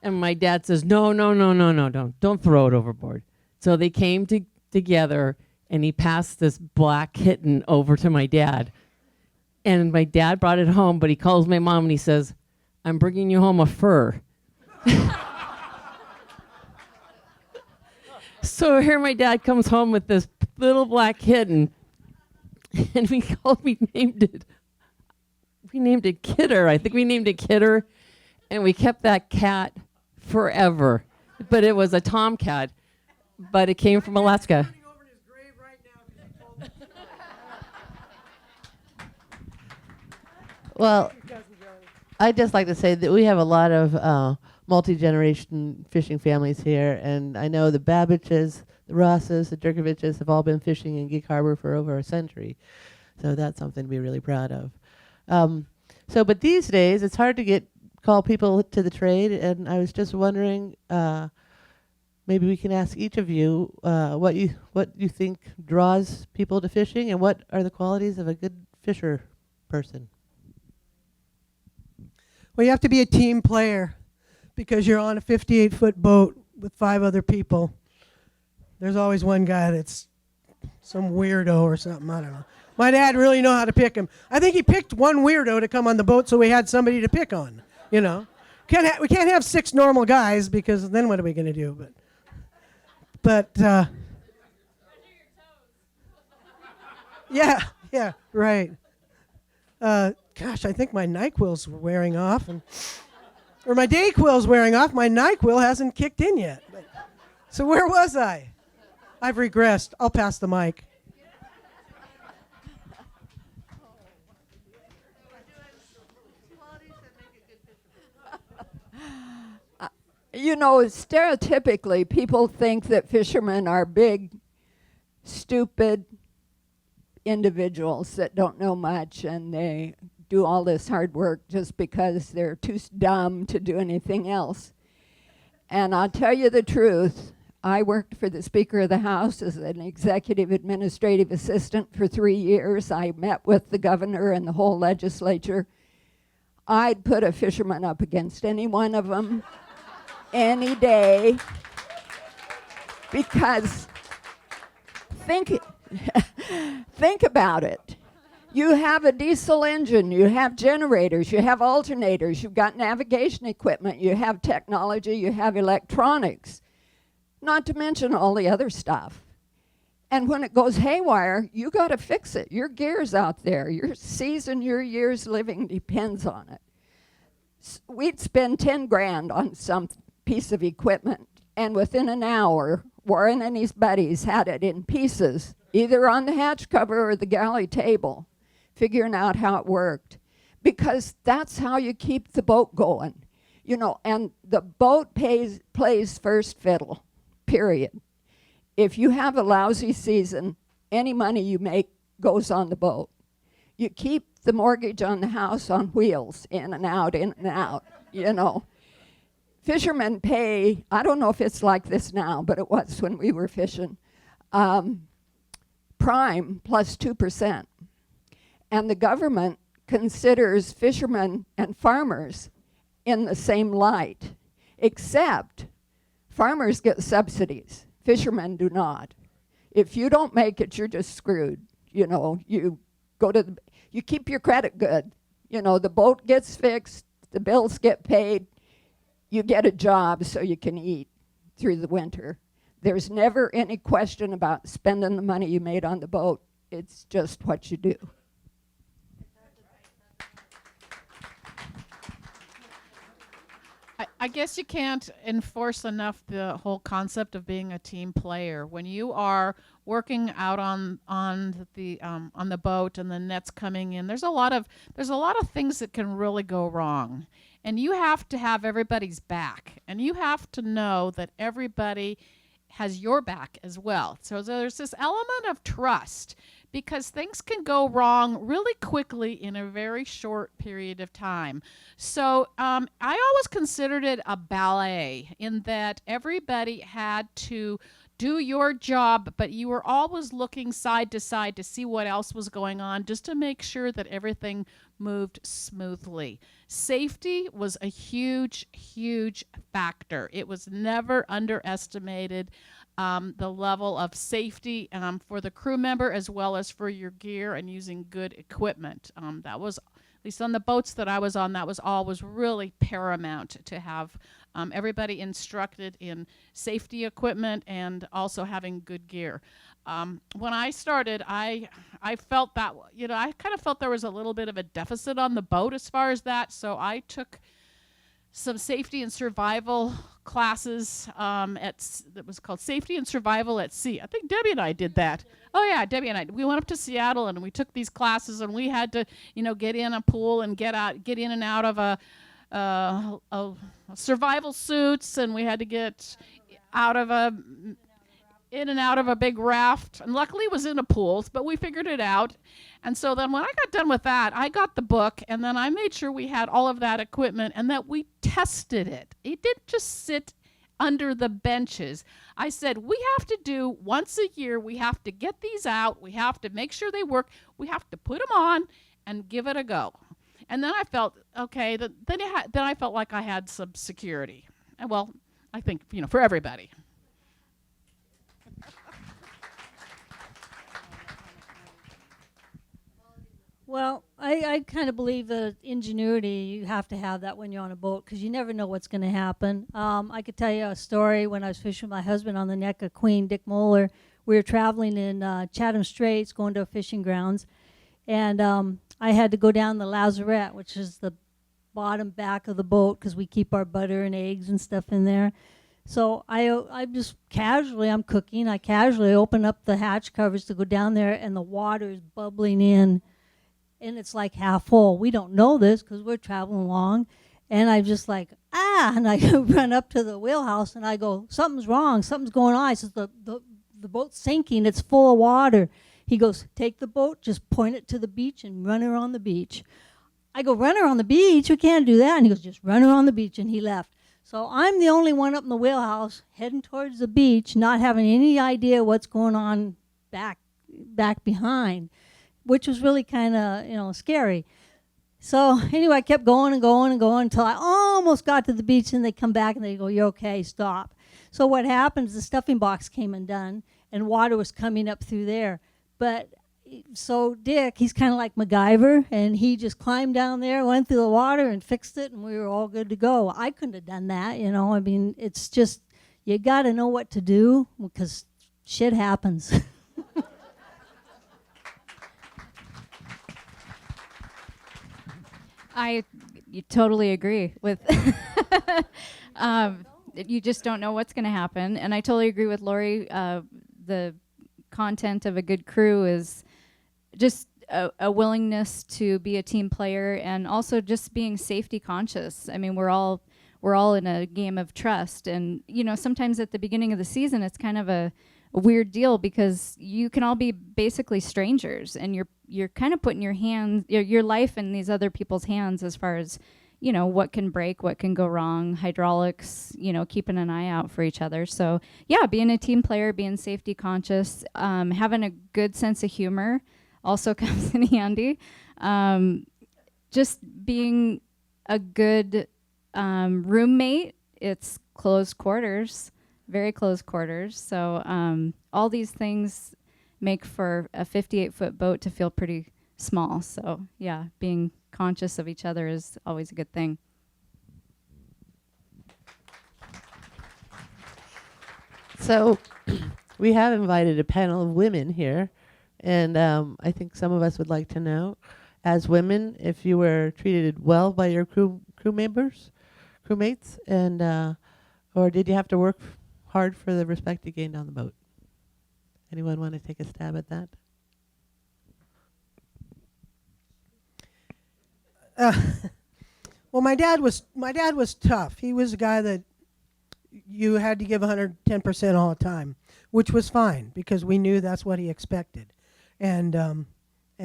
And my dad says, No, don't throw it overboard. So they came together, and he passed this black kitten over to my dad. And my dad brought it home, but he calls my mom, and he says, "I'm bringing you home a fur." So here my dad comes home with this little black kitten, and we named it Kidder. I think we named it Kidder, and we kept that cat forever. But it was a tomcat, but it came from Alaska. Well, I'd just like to say that we have a lot of multi-generation fishing families here, and I know the Babbiches, the Rosses, the Jerkoviches have all been fishing in Gig Harbor for over a century. So that's something to be really proud of. But these days, it's hard to call people to the trade, and I was just wondering, maybe we can ask each of you what you think draws people to fishing, and what are the qualities of a good fisher person? Well, you have to be a team player because you're on a 58-foot boat with 5 other people. There's always one guy that's some weirdo or something. I don't know. My dad really knew how to pick him. I think he picked one weirdo to come on the boat so we had somebody to pick on. We can't have 6 normal guys because then what are we going to do? But yeah, right. Gosh, I think my NyQuil's wearing off, or my DayQuil's wearing off. My NyQuil hasn't kicked in yet. So where was I? I've regressed. I'll pass the mic. Stereotypically, people think that fishermen are big, stupid individuals that don't know much, and they do all this hard work just because they're too dumb to do anything else. And I'll tell you the truth, I worked for the Speaker of the House as an executive administrative assistant for 3 years. I met with the governor and the whole legislature. I'd put a fisherman up against any one of them any day, because think about it. You have a diesel engine, you have generators, you have alternators, you've got navigation equipment, you have technology, you have electronics, not to mention all the other stuff. And when it goes haywire, you got to fix it. Your gear's out there. Your season, your year's living depends on it. We'd spend 10 grand on some piece of equipment, and within an hour, Warren and his buddies had it in pieces, either on the hatch cover or the galley table, figuring out how it worked. Because that's how you keep the boat going. And the boat plays first fiddle, period. If you have a lousy season, any money you make goes on the boat. You keep the mortgage on the house on wheels, in and out, Fishermen pay, I don't know if it's like this now, but it was when we were fishing, prime plus 2%. And the government considers fishermen and farmers in the same light, except farmers get subsidies. Fishermen do not. If you don't make it, you're just screwed. You keep your credit good, You know, the boat gets fixed, the bills get paid, you get a job so you can eat through the winter. There's never any question about spending the money you made on the boat. It's just what you do. I guess you can't enforce enough the whole concept of being a team player. When you are working out on the boat and the net's coming in, there's a lot of things that can really go wrong, and you have to have everybody's back, and you have to know that everybody has your back as well. So there's this element of trust, because things can go wrong really quickly in a very short period of time. So I always considered it a ballet, in that everybody had to do your job, but you were always looking side to side to see what else was going on, just to make sure that everything moved smoothly. Safety was a huge, huge factor. It was never underestimated. The level of safety for the crew member, as well as for your gear, and using good equipment. That was, at least on the boats that I was on, that was always really paramount, to have everybody instructed in safety equipment and also having good gear. When I started, I felt that, I kind of felt there was a little bit of a deficit on the boat as far as that, so I took some safety and survival classes that was called Safety and Survival at Sea. I think Debbie and I did that. Oh yeah, Debbie and I. We went up to Seattle and we took these classes, and we had to, get in a pool and get in and out of a survival suits, and we had to get in and out of a big raft, and luckily it was in a pool, but we figured it out. And so then when I got done with that, I got the book, and then I made sure we had all of that equipment and that we tested it. It didn't just sit under the benches. I said, we have to do once a year, we have to get these out, we have to make sure they work, we have to put them on and give it a go. And then I felt, okay, then I felt like I had some security. And well, I think, for everybody. Well, I kind of believe that ingenuity, you have to have that when you're on a boat, because you never know what's going to happen. I could tell you a story when I was fishing with my husband on the neck of Queen, Dick Moeller. We were traveling in Chatham Straits, going to fishing grounds, and I had to go down the lazarette, which is the bottom back of the boat, because we keep our butter and eggs and stuff in there. So I just casually, I'm cooking, I casually open up the hatch covers to go down there, and the water is bubbling in. And it's like half full. We don't know this because we're traveling along. And I'm just like, and I run up to the wheelhouse and I go, something's wrong, something's going on. I says, the boat's sinking, it's full of water. He goes, take the boat, just point it to the beach and run her on the beach. I go, run her on the beach? We can't do that. And he goes, just run her on the beach. And he left. So I'm the only one up in the wheelhouse heading towards the beach, not having any idea what's going on back behind, which was really kind of, scary. So anyway, I kept going and going and going until I almost got to the beach, and they come back and they go, you're okay, stop. So what happened is the stuffing box came undone, and water was coming up through there. But so Dick, he's kind of like MacGyver, and he just climbed down there, went through the water and fixed it, and we were all good to go. I couldn't have done that, I mean, it's just, you got to know what to do, because shit happens. You totally agree with you just don't know what's going to happen. And I totally agree with Lori. The content of a good crew is just a willingness to be a team player, and also just being safety conscious. I mean, we're all in a game of trust, and sometimes at the beginning of the season it's kind of a weird deal, because you can all be basically strangers, and you're kind of putting your life in these other people's hands, as far as what can break, what can go wrong, hydraulics, keeping an eye out for each other. So yeah, being a team player, being safety conscious, having a good sense of humor also comes in handy. Just being a good roommate. It's close quarters, very close quarters. So all these things make for a 58-foot boat to feel pretty small. So yeah, being conscious of each other is always a good thing. So we have invited a panel of women here, and I think some of us would like to know, as women, if you were treated well by your crewmates, and or did you have to work hard for the respect you gained on the boat? Anyone want to take a stab at that? Well, my dad was tough. He was a guy that you had to give 110% all the time, which was fine because we knew that's what he expected, and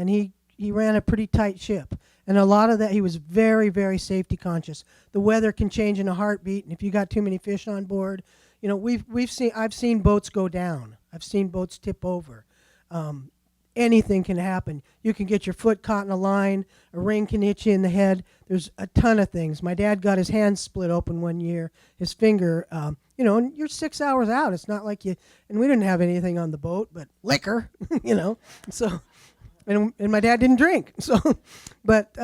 he ran a pretty tight ship, and a lot of that he was very, very safety conscious. The weather can change in a heartbeat, and if you got too many fish on board, you know, I've seen boats go down. I've seen boats tip over. Anything can happen. You can get your foot caught in a line. A ring can hit you in the head. There's a ton of things. My dad got his hand split open one year. His finger, you know, and you're 6 hours out. It's not like you, and we didn't have anything on the boat but liquor, you know. So, and my dad didn't drink. So, but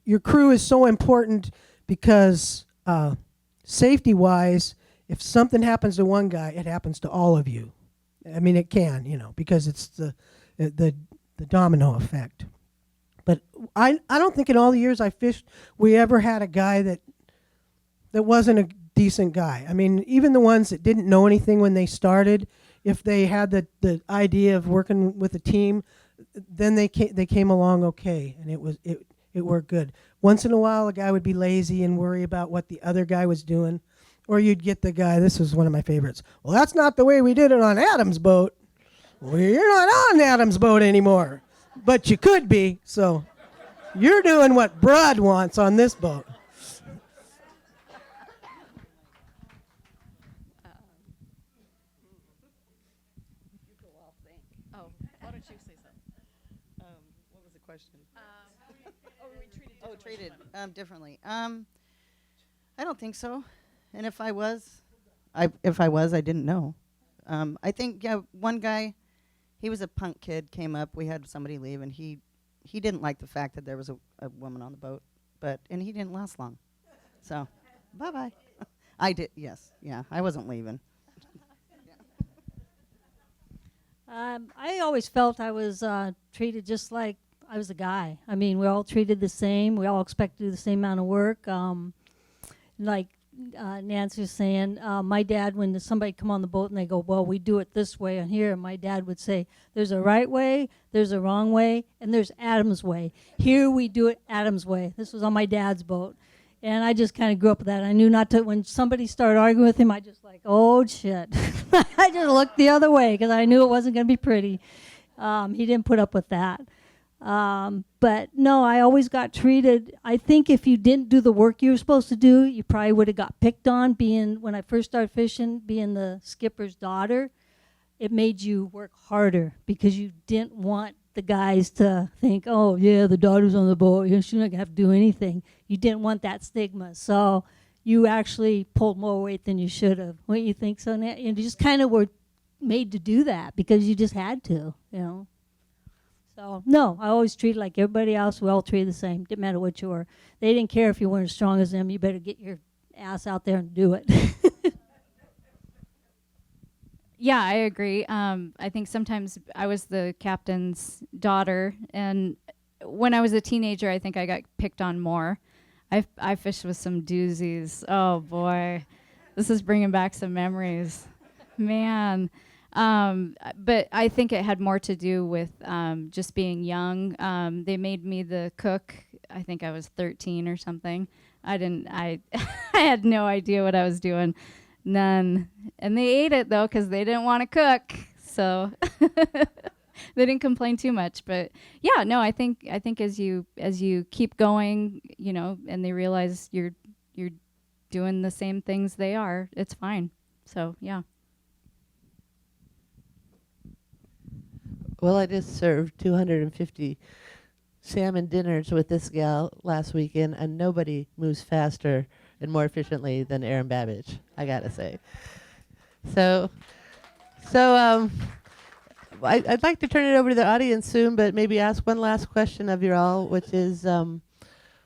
your crew is so important because safety-wise, if something happens to one guy, it happens to all of you. I mean, it can, you know, because it's the domino effect. But I don't think in all the years I fished we ever had a guy that wasn't a decent guy. I mean, even the ones that didn't know anything when they started, if they had the idea of working with a team, then they came along okay, and it worked good. Once in a while, a guy would be lazy and worry about what the other guy was doing. Or you'd get the guy, this was one of my favorites. Well, that's not the way we did it on Adam's boat. Well, you're not on Adam's boat anymore. But you could be, so you're doing what Brud wants on this boat. Oh, why don't you say something? What was the question? Treated differently. I don't think so. And if I was, I didn't know. I think one guy, he was a punk kid, came up. We had somebody leave, and he didn't like the fact that there was a woman on the boat, and he didn't last long. So, bye. I did, yes, yeah. I wasn't leaving. I always felt I was treated just like I was a guy. I mean, we're all treated the same. We all expect to do the same amount of work. Like Nancy was saying, my dad, when somebody come on the boat and they go, well, we do it this way on here, my dad would say, there's a right way, there's a wrong way, and there's Adam's way. Here we do it Adam's way. This was on my dad's boat. And I just kind of grew up with that. I knew not to, when somebody started arguing with him, I just like, oh, shit. I just looked the other way because I knew it wasn't going to be pretty. He didn't put up with that. But no, I always got treated. I think if you didn't do the work you were supposed to do, you probably would have got picked on. When I first started fishing, being the skipper's daughter, it made you work harder because you didn't want the guys to think, oh, yeah, the daughter's on the boat. She's not going to have to do anything. You didn't want that stigma. So you actually pulled more weight than you should have. Wouldn't you think so, Nat? You just kind of were made to do that because you just had to, you know. So, no, I always treated like everybody else. We all treated the same. Didn't matter what you were. They didn't care if you weren't as strong as them. You better get your ass out there and do it. Yeah, I agree. I think sometimes I was the captain's daughter, and when I was a teenager, I think I got picked on more. I fished with some doozies. Oh, boy. This is bringing back some memories. Man. But I think it had more to do with just being young. They made me the cook. I think I was 13 or something. I had no idea what I was doing. None. And they ate it, though, because they didn't want to cook. So they didn't complain too much. But, yeah, no, I think as you keep going, you know, and they realize you're doing the same things they are, it's fine. So, yeah. Well, I just served 250 salmon dinners with this gal last weekend, and nobody moves faster and more efficiently than Erin Babbage, I gotta say. So I'd like to turn it over to the audience soon, but maybe ask one last question of you all, which is,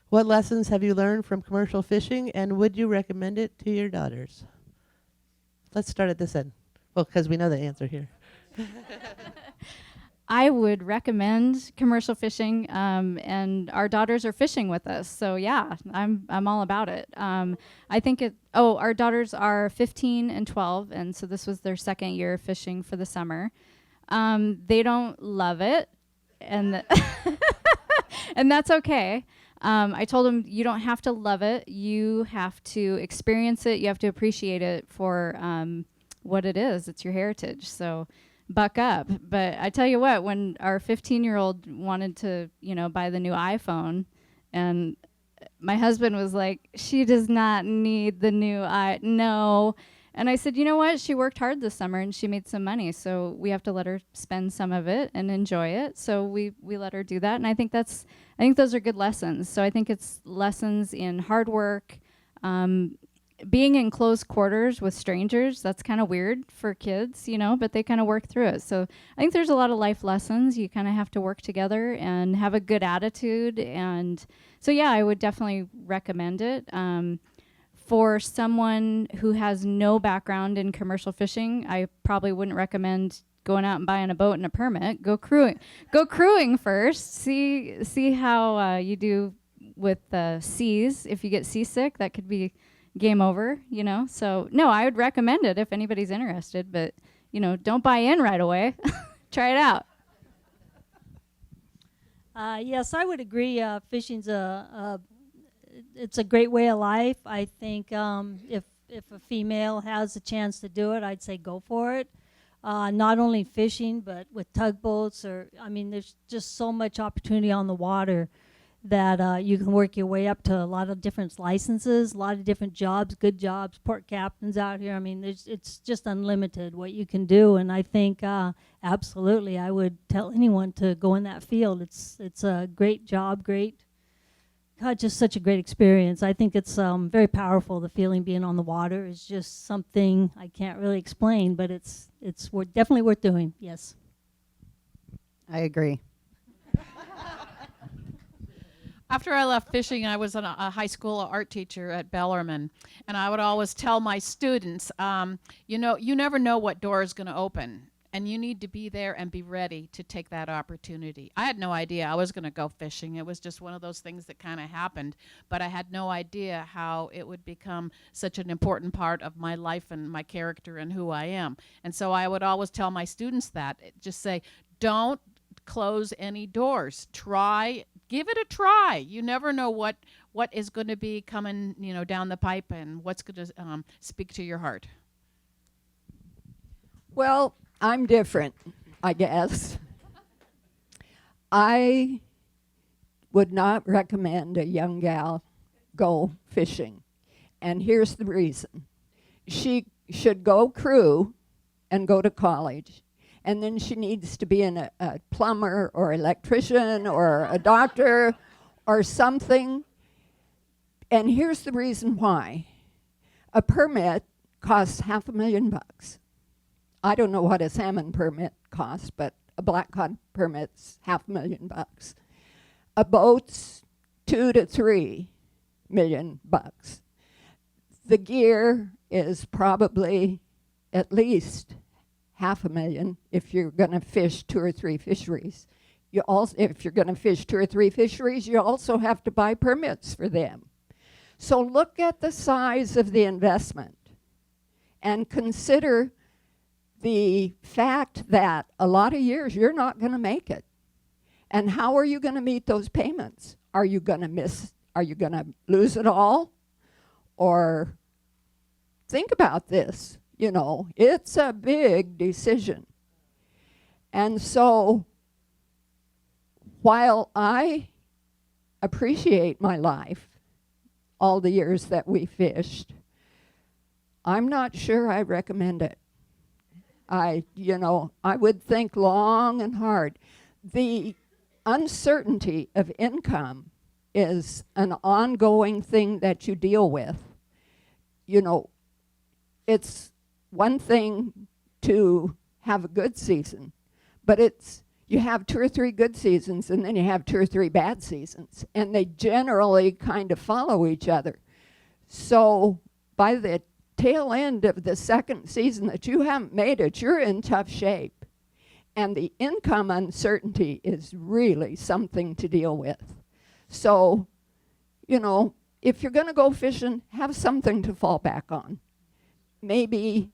what lessons have you learned from commercial fishing, and would you recommend it to your daughters? Let's start at this end. Well, because we know the answer here. I would recommend commercial fishing, and our daughters are fishing with us. So yeah, I'm all about it. I think our daughters are 15 and 12, and so this was their second year fishing for the summer. They don't love it, and and that's okay. I told them, you don't have to love it. You have to experience it. You have to appreciate it for what it is. It's your heritage. So buck up. But I tell you what, when our 15-year-old wanted to, buy the new iPhone, and my husband was like, she does not need the new no. And I said, you know what? She worked hard this summer and she made some money, so we have to let her spend some of it and enjoy it. So we let her do that, and I think those are good lessons. So I think it's lessons in hard work, being in close quarters with strangers. That's kind of weird for kids, but they kind of work through it. So I think there's a lot of life lessons. You kind of have to work together and have a good attitude. And so yeah, I would definitely recommend it. For someone who has no background in commercial fishing, I probably wouldn't recommend going out and buying a boat and a permit. Go crewing first. See how you do with the seas. If you get seasick, that could be game over, So no, I would recommend it if anybody's interested, but don't buy in right away. Try it out. Yes, I would agree. Fishing's it's a great way of life. I think if a female has a chance to do it, I'd say go for it. Not only fishing, but with tugboats, there's just so much opportunity on the water that you can work your way up to a lot of different licenses, a lot of different jobs, good jobs, port captains out here. It's just unlimited what you can do, and I think absolutely I would tell anyone to go in that field. It's a great job, just such a great experience. I think it's very powerful. The feeling being on the water is just something I can't really explain, but it's definitely worth doing. Yes. I agree. After I left fishing, I was a high school art teacher at Bellarmine, and I would always tell my students, you never know what door is going to open, and you need to be there and be ready to take that opportunity. I had no idea I was going to go fishing. It was just one of those things that kind of happened, but I had no idea how it would become such an important part of my life and my character and who I am. And so I would always tell my students that, just say, don't close any doors. Give it a try. You never know what is going to be coming, down the pipe, and what's going to speak to your heart. Well, I'm different, I guess. I would not recommend a young gal go fishing, and here's the reason. She should go crew and go to college, and then she needs to be a plumber or electrician or a doctor or something. And here's the reason why. A permit costs $500,000. I don't know what a salmon permit costs, but a black cod permit's $500,000. A boat's $2 to $3 million. The gear is probably at least $500,000 if you're going to fish 2 or 3 fisheries. If you're going to fish 2 or 3 fisheries, you also have to buy permits for them. So look at the size of the investment and consider the fact that a lot of years you're not going to make it. And how are you going to meet those payments? Are you going to lose it all? Or think about this. It's a big decision. And so while I appreciate my life, all the years that we fished, I'm not sure I recommend it. I would think long and hard. The uncertainty of income is an ongoing thing that you deal with. It's one thing to have a good season, but you have 2 or 3 good seasons, and then you have 2 or 3 bad seasons, and they generally kind of follow each other. So by the tail end of the second season that you haven't made it, you're in tough shape. And the income uncertainty is really something to deal with. So, you know, if you're going to go fishing, have something to fall back on. Maybe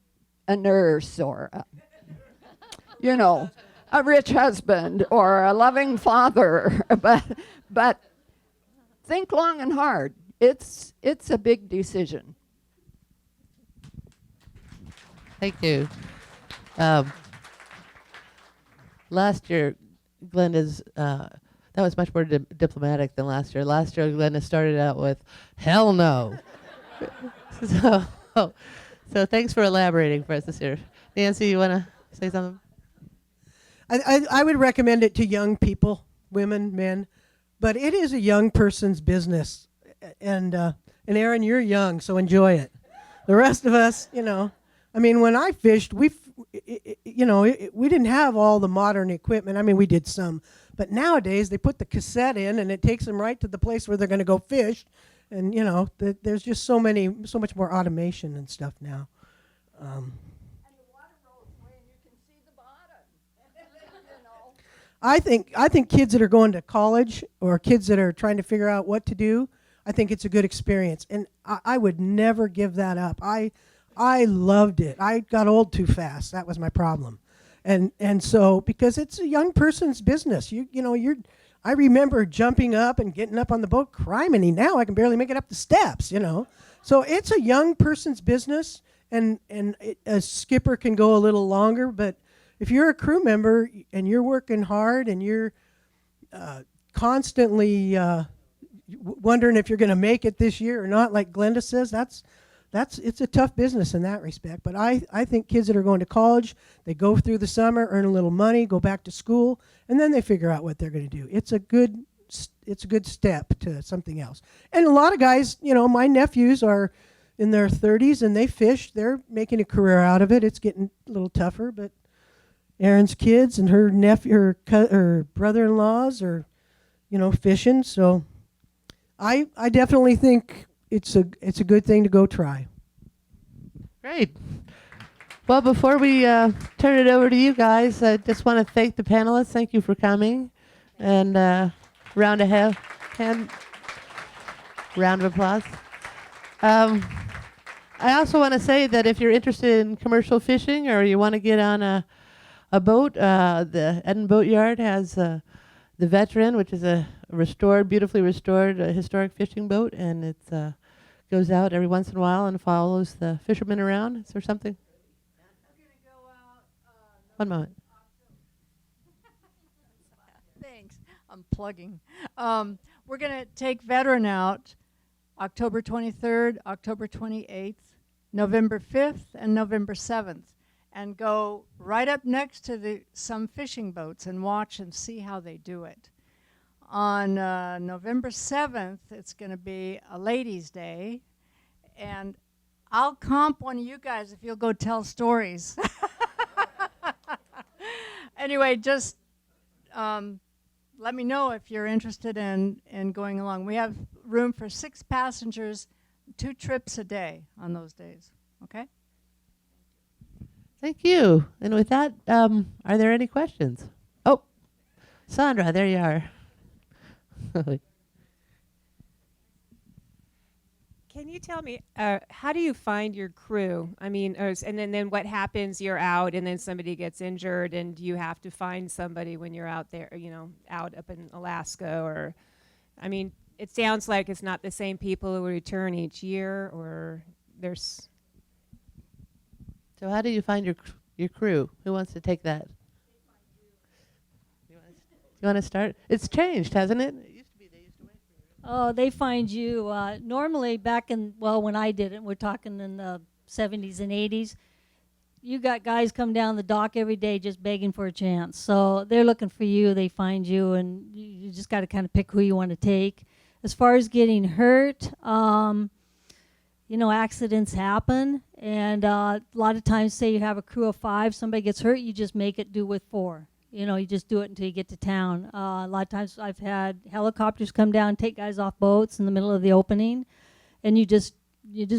a nurse or, you know, a rich husband or a loving father. But think long and hard. It's a big decision. Thank you. Last year, Glenda's, that was much more diplomatic than last year. Last year, Glenda started out with, hell no. So thanks for elaborating for us this year. Nancy, you want to say something? I would recommend it to young people, women, men, but it is a young person's business. And Aaron, you're young, so enjoy it. The rest of us, you know, I mean, when I fished, we didn't have all the modern equipment. I mean, we did some, but nowadays they put the cassette in, and it takes them right to the place where they're going to go fish. And you know, there's just so much more automation and stuff now. And the water rolls away, and you can see the bottom. You know. I think kids that are going to college or kids that are trying to figure out what to do, I think it's a good experience, and I would never give that up. I loved it. I got old too fast. That was my problem. And so because it's a young person's business, I remember jumping up and getting up on the boat, criminy. Now I can barely make it up the steps, you know. So it's a young person's business, and a skipper can go a little longer, but if you're a crew member and you're working hard and you're constantly wondering if you're going to make it this year or not, like Glenda says, it's a tough business in that respect. But I think kids that are going to college, they go through the summer, earn a little money, go back to school, and then they figure out what they're going to do. It's a good step to something else. And a lot of guys, you know, my nephews are in their 30s and they fish. They're making a career out of it. It's getting a little tougher, but Erin's kids and her nephew, her brother-in-laws are, you know, fishing. So I definitely think it's a good thing to go try. Great. Well, before we turn it over to you guys, I just want to thank the panelists. Thank you for coming. And round of applause. I also want to say that if you're interested in commercial fishing or you want to get on a boat, the Eden Boat Yard has the Veteran, which is a beautifully restored historic fishing boat, and it goes out every once in a while and follows the fishermen around. Is there something? One moment. Thanks. I'm plugging. We're going to take Veteran out October 23rd, October 28th, November 5th, and November 7th, and go right up next to some fishing boats and watch and see how they do it. On November 7th, it's going to be a ladies' day, and I'll comp one of you guys if you'll go tell stories. Anyway, just let me know if you're interested in going along. We have room for 6 passengers, 2 trips a day on those days. Okay? Thank you. And with that, are there any questions? Oh, Sandra, there you are. Can you tell me, how do you find your crew? I mean, and then what happens? You're out, and then somebody gets injured, and you have to find somebody when you're out there, you know, out up in Alaska, or, I mean, it sounds like it's not the same people who return each year, or there's. So how do you find your crew? Who wants to take that? You want to start? It's changed, hasn't it? Oh, they find you. Normally, back when I did it, we're talking in the 70s and 80s, you got guys come down the dock every day just begging for a chance. So they're looking for you. They find you, and you just got to kind of pick who you want to take. As far as getting hurt, you know, accidents happen. And a lot of times, say you have a crew of 5, somebody gets hurt, you just make it do with 4. You know, you just do it until you get to town. A lot of times I've had helicopters come down, take guys off boats in the middle of the opening, and you just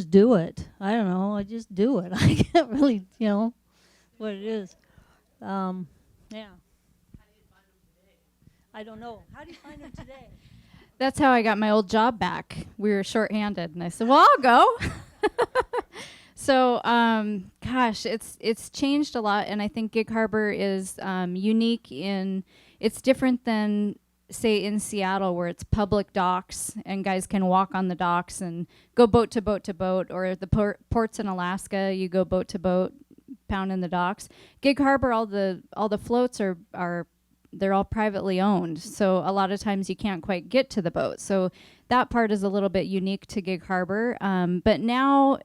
do it. I don't know, I just do it. I can't really, you know, what it is. Yeah. I don't know. How do you find them today? That's how I got my old job back. We were shorthanded, and I said, "Well, I'll go." So, gosh, it's changed a lot, and I think Gig Harbor is unique in it's different than, say, in Seattle, where it's public docks and guys can walk on the docks and go boat to boat to boat, or the ports in Alaska, you go boat to boat, pound in the docks. Gig Harbor, all the floats are they're all privately owned, so a lot of times you can't quite get to the boat. So that part is a little bit unique to Gig Harbor. But now,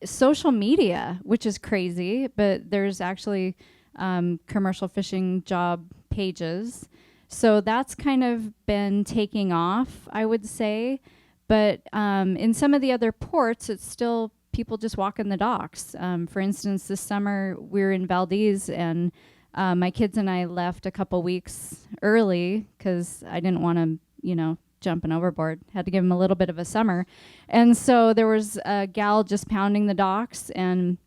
social media, which is crazy, but there's actually commercial fishing job pages. So that's kind of been taking off, I would say. But in some of the other ports, it's still people just walking the docks. For instance, this summer we were in Valdez, and my kids and I left a couple weeks early because I didn't want to, you know, jumping overboard. Had to give them a little bit of a summer. And so there was a gal just pounding the docks, and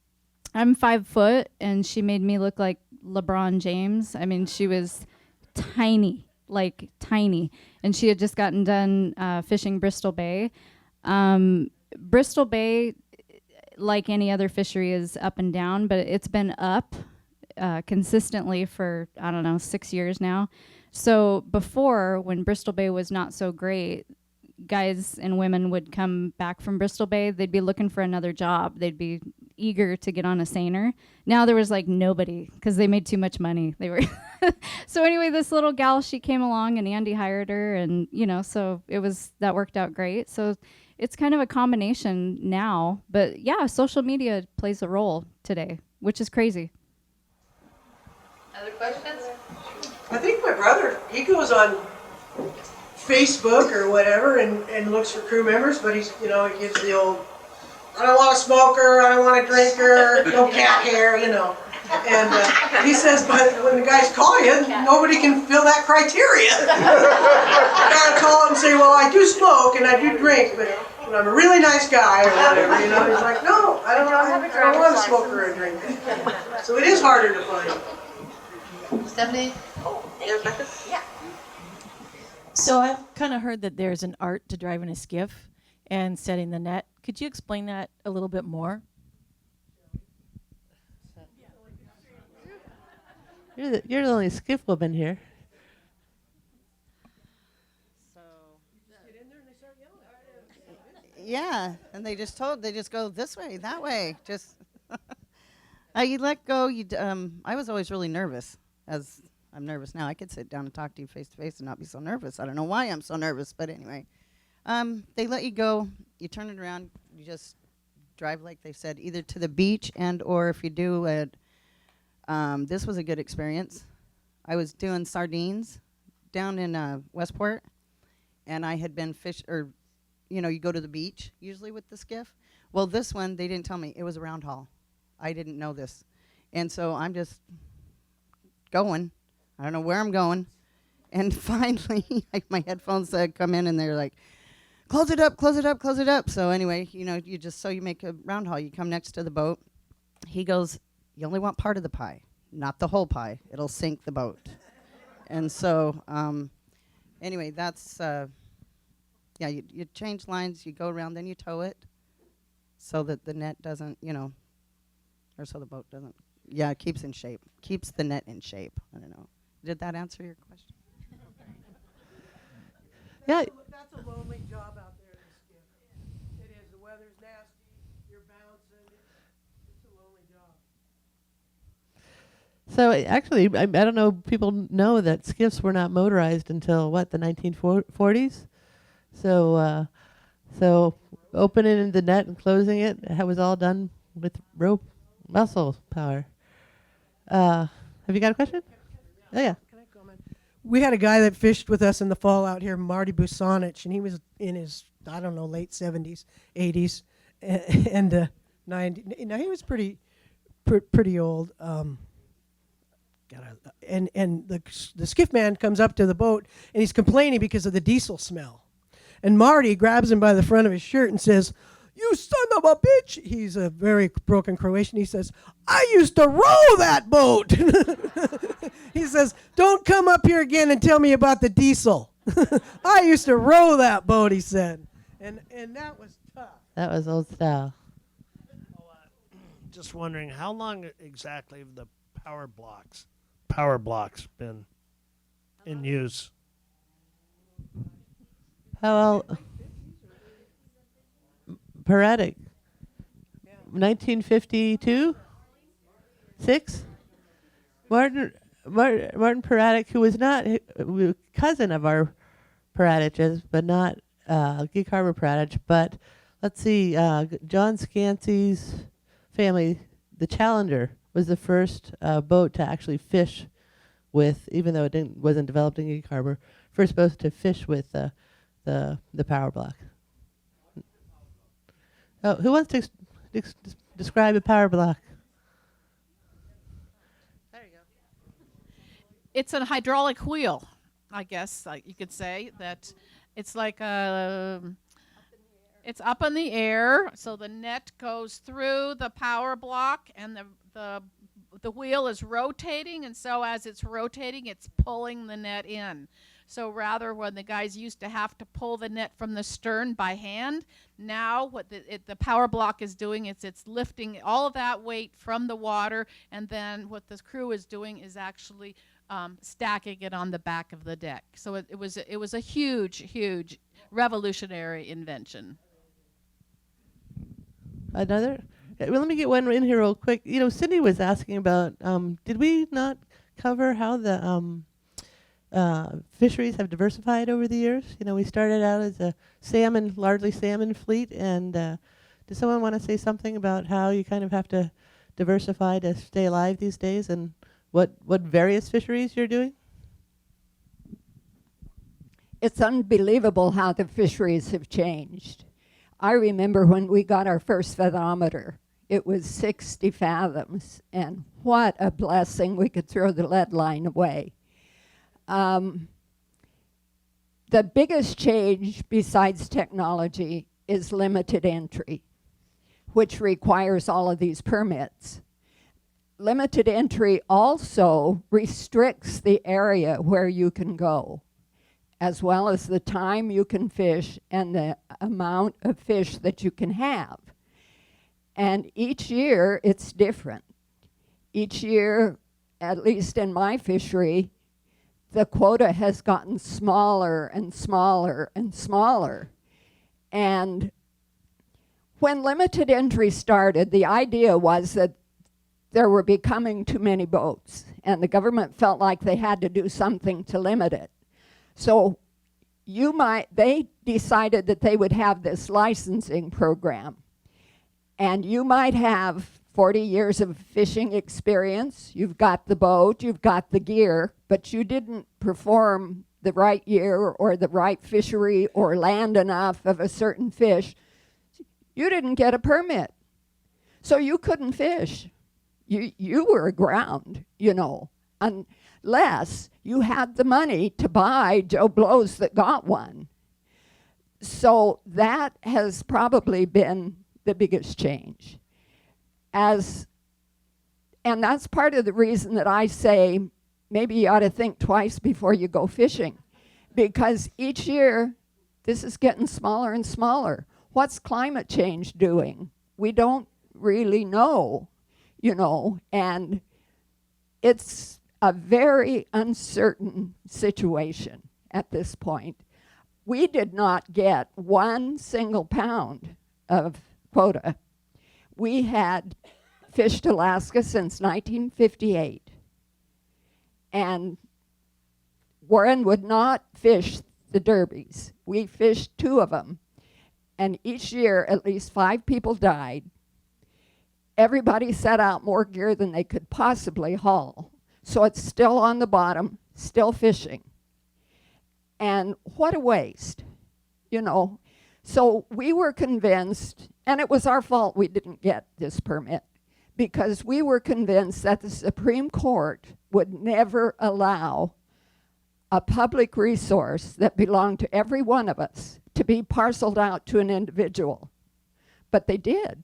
I'm 5 foot, and she made me look like LeBron James. I mean, she was tiny, like tiny. And she had just gotten done fishing Bristol Bay. Bristol Bay, like any other fishery, is up and down, but it's been up consistently for, I don't know, 6 years now. So before, when Bristol Bay was not so great, guys and women would come back from Bristol Bay. They'd be looking for another job. They'd be eager to get on a seiner. Now there was like nobody because they made too much money. They were so anyway, this little gal, she came along and Andy hired her, and you know, so that worked out great. So it's kind of a combination now, but yeah, social media plays a role today, which is crazy. Other questions? I think my brother, he goes on Facebook or whatever and looks for crew members, but he's, you know, he gives the old, I don't want a smoker, I don't want a drinker, no cat hair, you know. And he says, but when the guys call you, nobody can fill that criteria. I gotta call him and say, well, I do smoke and I do drink, but I'm a really nice guy or whatever, you know. He's like, no, I don't want a smoker or a drinker. So it is harder to find. Stephanie? Yeah. So I've kind of heard that there's an art to driving a skiff and setting the net. Could you explain that a little bit more? You're the only skiff woman here. So yeah, and they just go this way, that way, just you let go. I was always really nervous, as I'm nervous now. I could sit down and talk to you face to face and not be so nervous. I don't know why I'm so nervous, but anyway, they let you go. You turn it around. You just drive, like they said, either to the beach or if you do it. This was a good experience. I was doing sardines down in Westport, and I had been you go to the beach usually with the skiff. Well, this one, they didn't tell me. It was a round haul. I didn't know this. And so I'm just going. I don't know where I'm going. And finally, my headphones come in, and they're like, close it up, close it up, close it up. So anyway, you make a round haul. You come next to the boat. He goes, you only want part of the pie, not the whole pie. It'll sink the boat. And so, anyway, that's, you change lines, you go around, then you tow it so that the net doesn't, or so the boat doesn't, it keeps in shape, keeps the net in shape. I don't know. Did that answer your question? Yeah. That's a lonely job out there in the skiff. It is. The weather's nasty. You're bouncing. It's a lonely job. So actually, I don't know, people know that skiffs were not motorized until, the 1940s? So opening the net and closing it was all done with rope muscle power. Have you got a question? Oh, yeah. Can I comment? We had a guy that fished with us in the fall out here, Marty Busanich, and he was in his, I don't know, late 70s, 80s, and 90s. Now, he was pretty old. And the skiff man comes up to the boat, and he's complaining because of the diesel smell. And Marty grabs him by the front of his shirt and says, "You son of a bitch!" He's a very broken Croatian. He says, "I used to row that boat." He says, "Don't come up here again and tell me about the diesel." "I used to row that boat," he said. And that was tough. That was old style. Just wondering, how long exactly have the power blocks been in use? How Paretic. 1952? 6? Martin Paretic, who was not cousin of our Paratiches, but not Geek Harbor Paratich, but let's see, John Skansie's family, the Challenger, was the first boat to actually fish with, even though it wasn't developed in Geek Harbor, first boat to fish with the power block. Oh, who wants to describe a power block? There you go. It's a hydraulic wheel, I guess you could say. That it's like it's up in the air, so the net goes through the power block, and the wheel is rotating, and so as it's rotating, it's pulling the net in. So rather, when the guys used to have to pull the net from the stern by hand, now what the power block is doing is it's lifting all of that weight from the water, and then what the crew is doing is actually stacking it on the back of the deck. So it was a huge revolutionary invention. Another? Well, let me get one in here real quick. You know, Cindy was asking about, did we not cover how the fisheries have diversified over the years? You know, we started out as a largely salmon fleet, and does someone want to say something about how you kind of have to diversify to stay alive these days, and what various fisheries you're doing? It's unbelievable how the fisheries have changed. I remember when we got our first fathometer, it was 60 fathoms, and what a blessing we could throw the lead line away. The biggest change besides technology is limited entry, which requires all of these permits. Limited entry also restricts the area where you can go, as well as the time you can fish and the amount of fish that you can have. And each year it's different. Each year, at least in my fishery, the quota has gotten smaller and smaller and smaller. And when limited entry started, the idea was that there were becoming too many boats, and the government felt like they had to do something to limit it. So they decided that they would have this licensing program. And you might have 40 years of fishing experience, you've got the boat, you've got the gear, but you didn't perform the right year or the right fishery or land enough of a certain fish, you didn't get a permit. So you couldn't fish. You were aground, you know, unless you had the money to buy Joe Blow's that got one. So that has probably been the biggest change. And that's part of the reason that I say maybe you ought to think twice before you go fishing, because each year this is getting smaller and smaller. What's climate change doing? We don't really know, you know, and it's a very uncertain situation at this point. We did not get 1 single pound of quota. We had fished Alaska since 1958. And Warren would not fish the derbies. We fished 2 of them. And each year, at least 5 people died. Everybody set out more gear than they could possibly haul. So it's still on the bottom, still fishing. And what a waste, you know. So we were convinced, and it was our fault we didn't get this permit, because we were convinced that the Supreme Court would never allow a public resource that belonged to every one of us to be parceled out to an individual. But they did.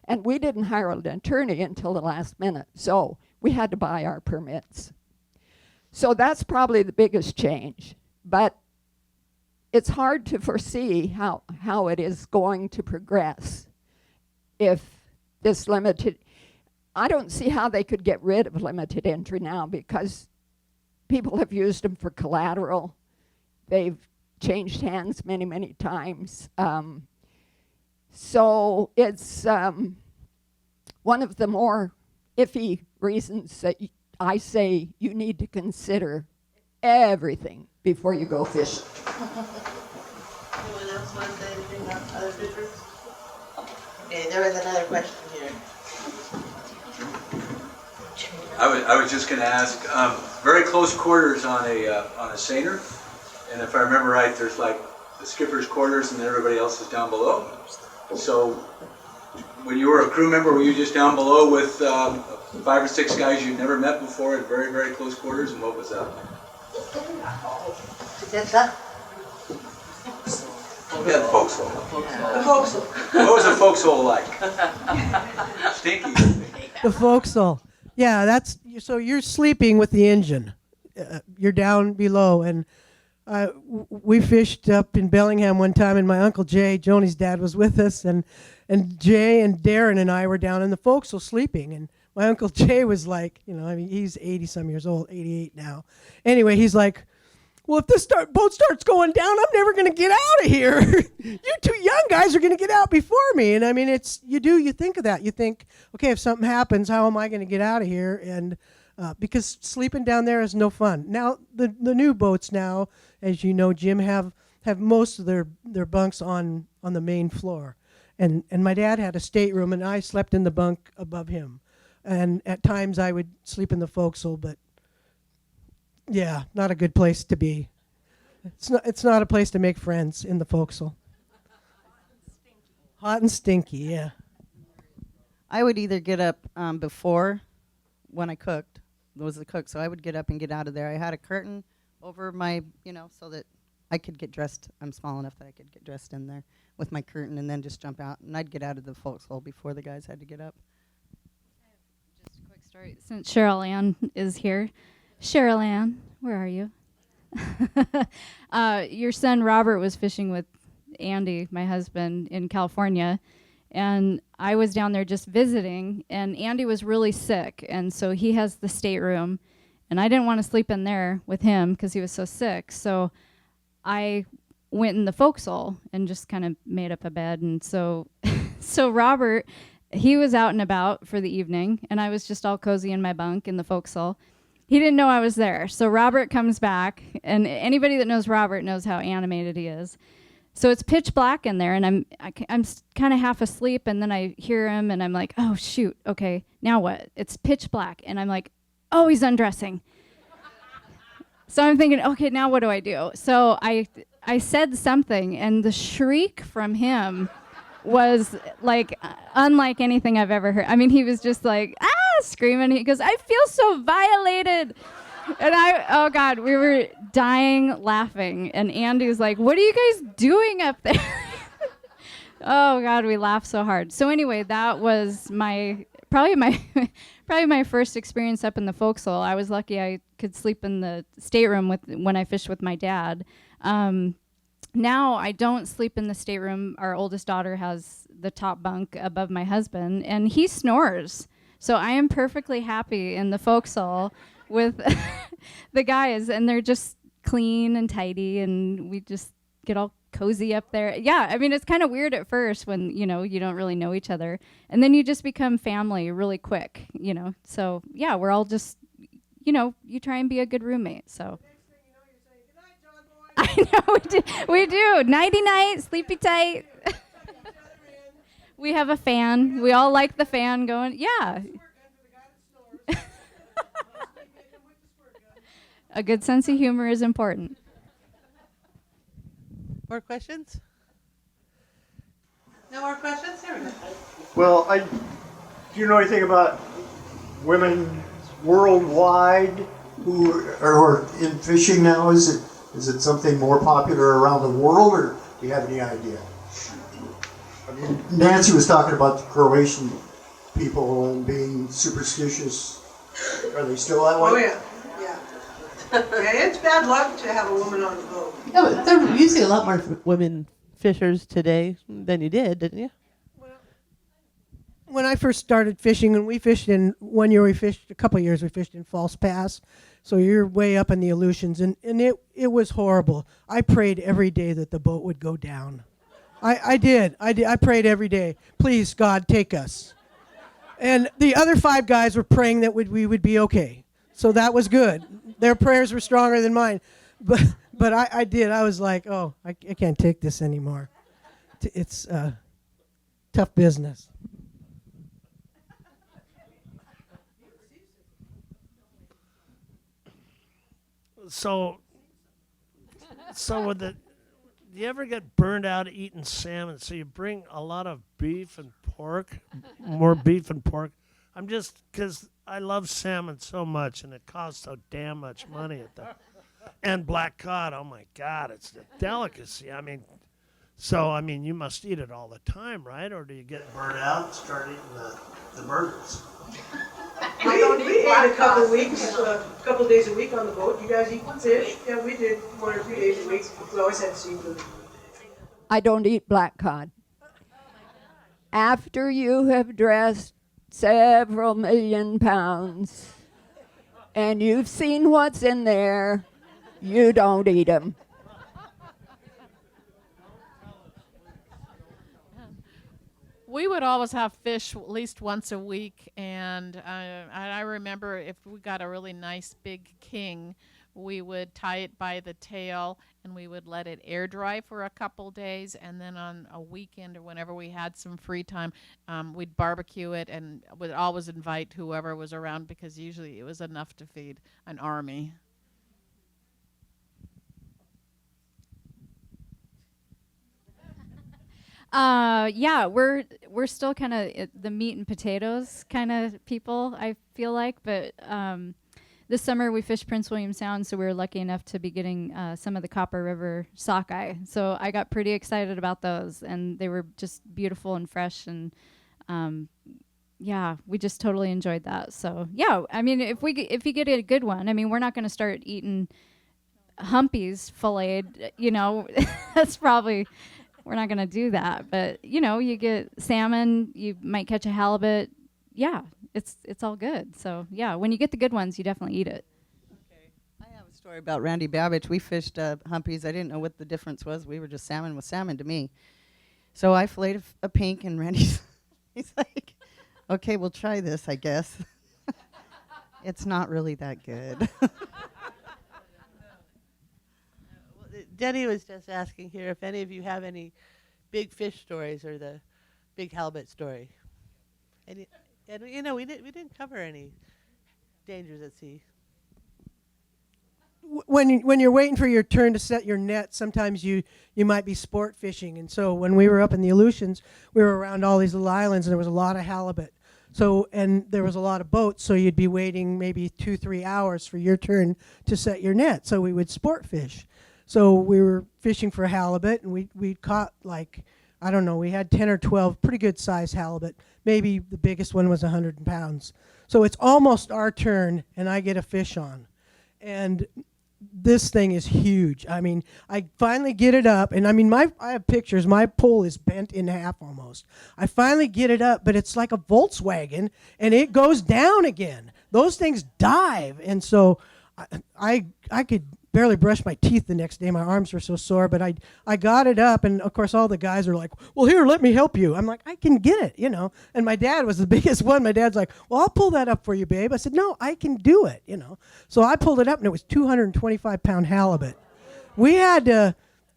And we didn't hire an attorney until the last minute, so we had to buy our permits. So that's probably the biggest change. But it's hard to foresee how it is going to progress if this limited, I don't see how they could get rid of limited entry now, because people have used them for collateral. They've changed hands many, many times. So it's one of the more iffy reasons that I say you need to consider everything before you go fishing. Anyone else want to say anything about other fishers? Okay, there was another question here. I was just going to ask, very close quarters on a seiner, and if I remember right, there's like the skipper's quarters and then everybody else is down below. So when you were a crew member, were you just down below with 5 or 6 guys you'd never met before at very, very close quarters, and what was that like? Yeah, the forecastle. The forecastle. What was the forecastle like? Stinky. The forecastle. Yeah, that's so you're sleeping with the engine. You're down below, and we fished up in Bellingham one time, and my Uncle Jay, Joni's dad, was with us, and Jay and Darren and I were down in the forecastle sleeping, and my Uncle Jay was like, I mean, he's 80-some years old, 88 now. Anyway, he's like, well, if this boat starts going down, I'm never going to get out of here. You two young guys are going to get out before me. And I mean, you think of that. You think, okay, if something happens, how am I going to get out of here? And because sleeping down there is no fun. Now, the new boats now, as you know, Jim, have most of their bunks on the main floor. And my dad had a stateroom, and I slept in the bunk above him. And at times I would sleep in the forecastle, but yeah, not a good place to be. It's not a place to make friends in the forecastle. Hot and stinky, yeah. I would either get up before when I cooked. There was the cook, so I would get up and get out of there. I had a curtain over my, so that I could get dressed. I'm small enough that I could get dressed in there with my curtain and then just jump out. And I'd get out of the forecastle before the guys had to get up. Just a quick story. Since Cheryl Ann is here. Cheryl Ann, where are you? Your son Robert was fishing with Andy, my husband, in California. And I was down there just visiting, and Andy was really sick. And so he has the stateroom. And I didn't want to sleep in there with him because he was so sick. So I went in the forecastle and just kind of made up a bed. And so Robert, he was out and about for the evening, and I was just all cozy in my bunk in the forecastle. He didn't know I was there. So Robert comes back, and anybody that knows Robert knows how animated he is. So it's pitch black in there, and I'm kind of half asleep, and then I hear him, and I'm like, oh, shoot, okay, now what? It's pitch black, and I'm like, oh, he's undressing. So I'm thinking, okay, now what do I do? So I said something, and the shriek from him was like unlike anything I've ever heard. I mean, he was just like, screaming. He goes, I feel so violated. And oh God, we were dying laughing. And Andy was like, what are you guys doing up there? Oh God, we laughed so hard. So anyway, that was probably my first experience up in the forecastle. I was lucky I could sleep in the stateroom when I fished with my dad. Now I don't sleep in the stateroom. Our oldest daughter has the top bunk above my husband, and he snores. So I am perfectly happy in the forecastle with the guys, and they're just clean and tidy, and we just get all cozy up there. Yeah, I mean, it's kind of weird at first when, you don't really know each other, and then you just become family really quick, So yeah, we're all just, you try and be a good roommate, so. I know, we do. Nighty-night, sleepy tight. We have a fan. We all like the fan going. Yeah. A good sense of humor is important. More questions? No more questions? Here we go. Well, Do you know anything about women worldwide who are in fishing now? Is it something more popular around the world, or do you have any idea? I mean, Nancy was talking about the Croatian people and being superstitious. Are they still that way? Oh yeah. Yeah, it's bad luck to have a woman on the boat. Yeah, but you see a lot more women fishers today than you did, didn't you? When I first started fishing, and we fished in, one year we fished, a couple of years we fished in False Pass, so you're way up in the Aleutians, and it was horrible. I prayed every day that the boat would go down. I did. I prayed every day, please God, take us. And the other 5 guys were praying that we would be okay. So that was good. Their prayers were stronger than mine. But I did. I was like, oh, I can't take this anymore. It's tough business. So with the, do you ever get burned out eating salmon? So you bring a lot of beef and pork, more beef and pork. I'm just, because I love salmon so much, and it costs so damn much money at the, and black cod, oh my God, it's a delicacy. I mean, you must eat it all the time, right? Or do you get burned out and start eating the burgers? We ate a couple days a week on the boat. You guys eat fish? Yeah, we did 1 or 2 days a week. We always had seafood. I don't eat black cod. After you have dressed several million pounds and you've seen what's in there, you don't eat them. We would always have fish at least once a week, and I remember if we got a really nice big king, we would tie it by the tail and we would let it air dry for a couple days, and then on a weekend or whenever we had some free time, we'd barbecue it and would always invite whoever was around, because usually it was enough to feed an army. Yeah, we're still kind of the meat and potatoes kind of people, I feel like. But this summer we fished Prince William Sound, so we were lucky enough to be getting some of the Copper River sockeye. So I got pretty excited about those, and they were just beautiful and fresh, and yeah, we just totally enjoyed that. So yeah, I mean, if you get a good one, I mean, we're not going to start eating humpies filleted, that's probably. We're not going to do that, but you get salmon, you might catch a halibut. Yeah, it's all good. So yeah, when you get the good ones, you definitely eat it. Okay. I have a story about Randy Babbage. We fished humpies. I didn't know what the difference was. We were just salmon with salmon to me. So I filleted a pink, and Randy's he's like, okay, we'll try this, I guess. It's not really that good. Denny was just asking here if any of you have any big fish stories or the big halibut story. And we didn't cover any dangers at sea. When you're waiting for your turn to set your net, sometimes you might be sport fishing. And so when we were up in the Aleutians, we were around all these little islands, and there was a lot of halibut. So, and there was a lot of boats, so you'd be waiting maybe 2-3 hours for your turn to set your net. So we would sport fish. So we were fishing for halibut, and we caught we had 10 or 12 pretty good sized halibut. Maybe the biggest one was 100 pounds. So it's almost our turn, and I get a fish on. And this thing is huge. I mean, I finally get it up, and I mean, I have pictures. My pole is bent in half almost. I finally get it up, but it's like a Volkswagen, and it goes down again. Those things dive, and so I could barely brush my teeth the next day. My arms were so sore, but I got it up, and of course all the guys are like, well, here, let me help you. I'm like, I can get it, And my dad was the biggest one. My dad's like, well, I'll pull that up for you, babe. I said, no, I can do it, So I pulled it up, and it was 225-pound halibut. We had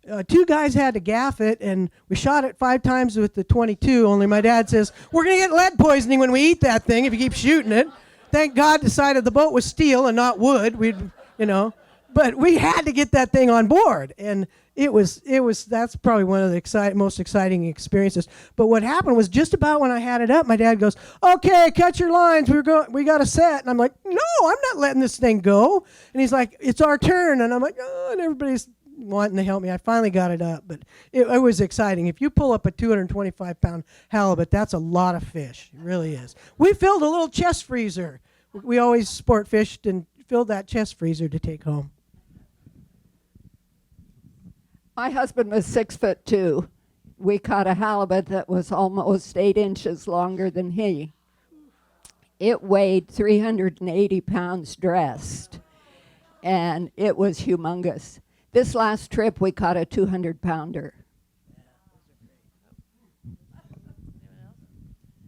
2 guys had to gaff it, and we shot it 5 times with the 22, only my dad says, we're going to get lead poisoning when we eat that thing if you keep shooting it. Thank God the side of the boat was steel and not wood. but we had to get that thing on board, and that's probably one of the most exciting experiences. But what happened was just about when I had it up, my dad goes, "Okay, cut your lines. We got a set." And I'm like, "No, I'm not letting this thing go." And he's like, "It's our turn." And I'm like, "Oh," and everybody's wanting to help me. I finally got it up, but it was exciting. If you pull up a 225-pound halibut, that's a lot of fish. It really is. We filled a little chest freezer. We always sport fished and filled that chest freezer to take home. My husband was 6'2". We caught a halibut that was almost 8 inches longer than he. It weighed 380 pounds dressed, and it was humongous. This last trip, we caught a 200-pounder.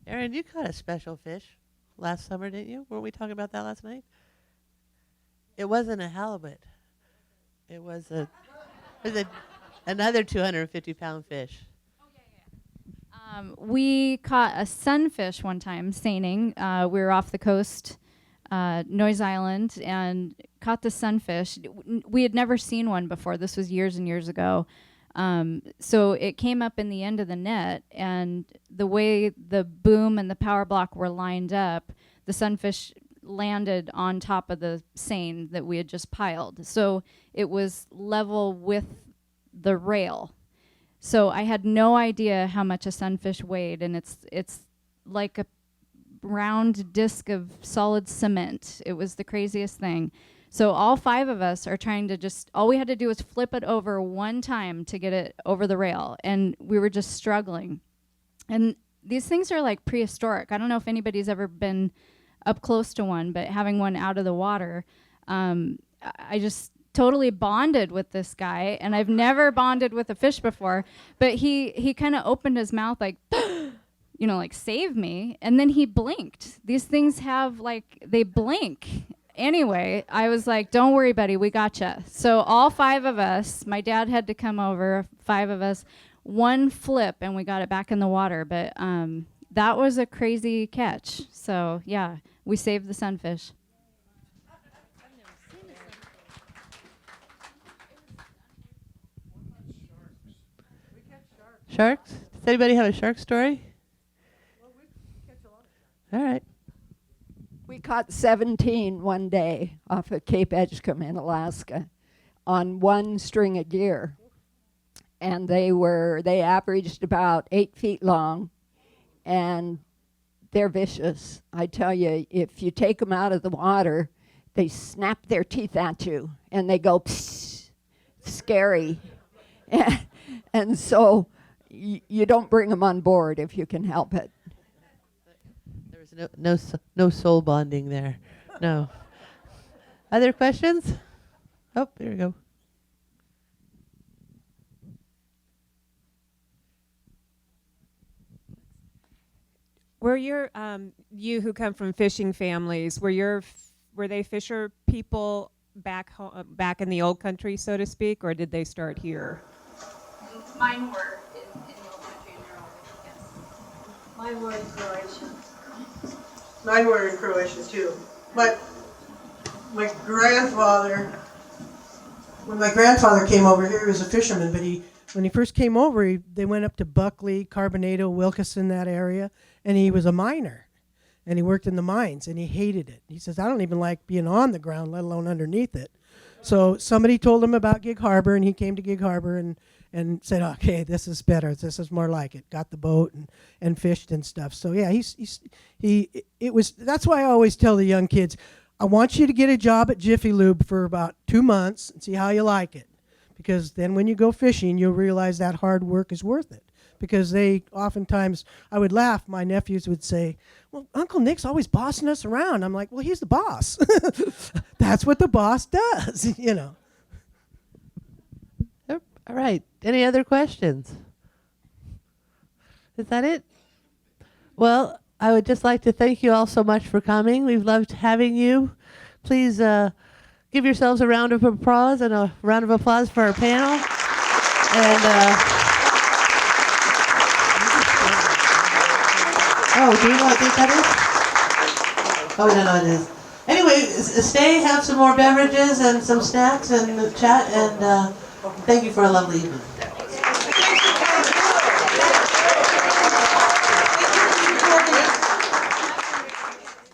Aaron, you caught a special fish last summer, didn't you? Weren't we talking about that last night? It wasn't a halibut. It was another 250-pound fish. We caught a sunfish one time seining. We were off the coast, Noise Island, and caught the sunfish. We had never seen one before. This was years and years ago. So it came up in the end of the net, and the way the boom and the power block were lined up, the sunfish landed on top of the seine that we had just piled. So it was level with the rail. So I had no idea how much a sunfish weighed, and it's like a round disc of solid cement. It was the craziest thing. So all 5 of us are trying to all we had to do was flip it over one time to get it over the rail, and we were just struggling. And these things are like prehistoric. I don't know if anybody's ever been up close to one, but having one out of the water, I just totally bonded with this guy, and I've never bonded with a fish before, but he kind of opened his mouth like, like, save me, and then he blinked. These things they blink. Anyway, I was like, don't worry, buddy, we gotcha. So all 5 of us, my dad had to come over, 5 of us, one flip, and we got it back in the water, but that was a crazy catch. So yeah, we saved the sunfish. Sharks? Does anybody have a shark story? All right. We caught 17 one day off of Cape Edgecombe in Alaska on one string of gear. And they averaged about 8 feet long, and they're vicious. I tell you, if you take them out of the water, they snap their teeth at you, and they go psst, scary. And so you don't bring them on board if you can help it. There was no soul bonding there. No. Other questions? Oh, there we go. Were you who come from fishing families, were they fisher people back in the old country, so to speak, or did they start here? Mine were in the old country, and they're all, yes. Mine were in Croatia. Mine were in Croatia too. But my grandfather, when my grandfather came over here, he was a fisherman, but when he first came over, they went up to Buckley, Carbonado, Wilkeson, that area, and he was a miner. And he worked in the mines, and he hated it. He says, I don't even like being on the ground, let alone underneath it. So somebody told him about Gig Harbor, and he came to Gig Harbor and said, okay, this is better. This is more like it. Got the boat and fished and stuff. So yeah, that's why I always tell the young kids, I want you to get a job at Jiffy Lube for about 2 months and see how you like it. Because then when you go fishing, you'll realize that hard work is worth it. Because oftentimes, I would laugh, my nephews would say, well, Uncle Nick's always bossing us around. I'm like, well, he's the boss. That's what the boss does, Yep. All right. Any other questions? Is that it? Well, I would just like to thank you all so much for coming. We've loved having you. Please give yourselves a round of applause and a round of applause for our panel. And oh, do you know what date that is? Oh, no, it is. Anyway, stay, have some more beverages and some snacks and chat, and thank you for a lovely evening.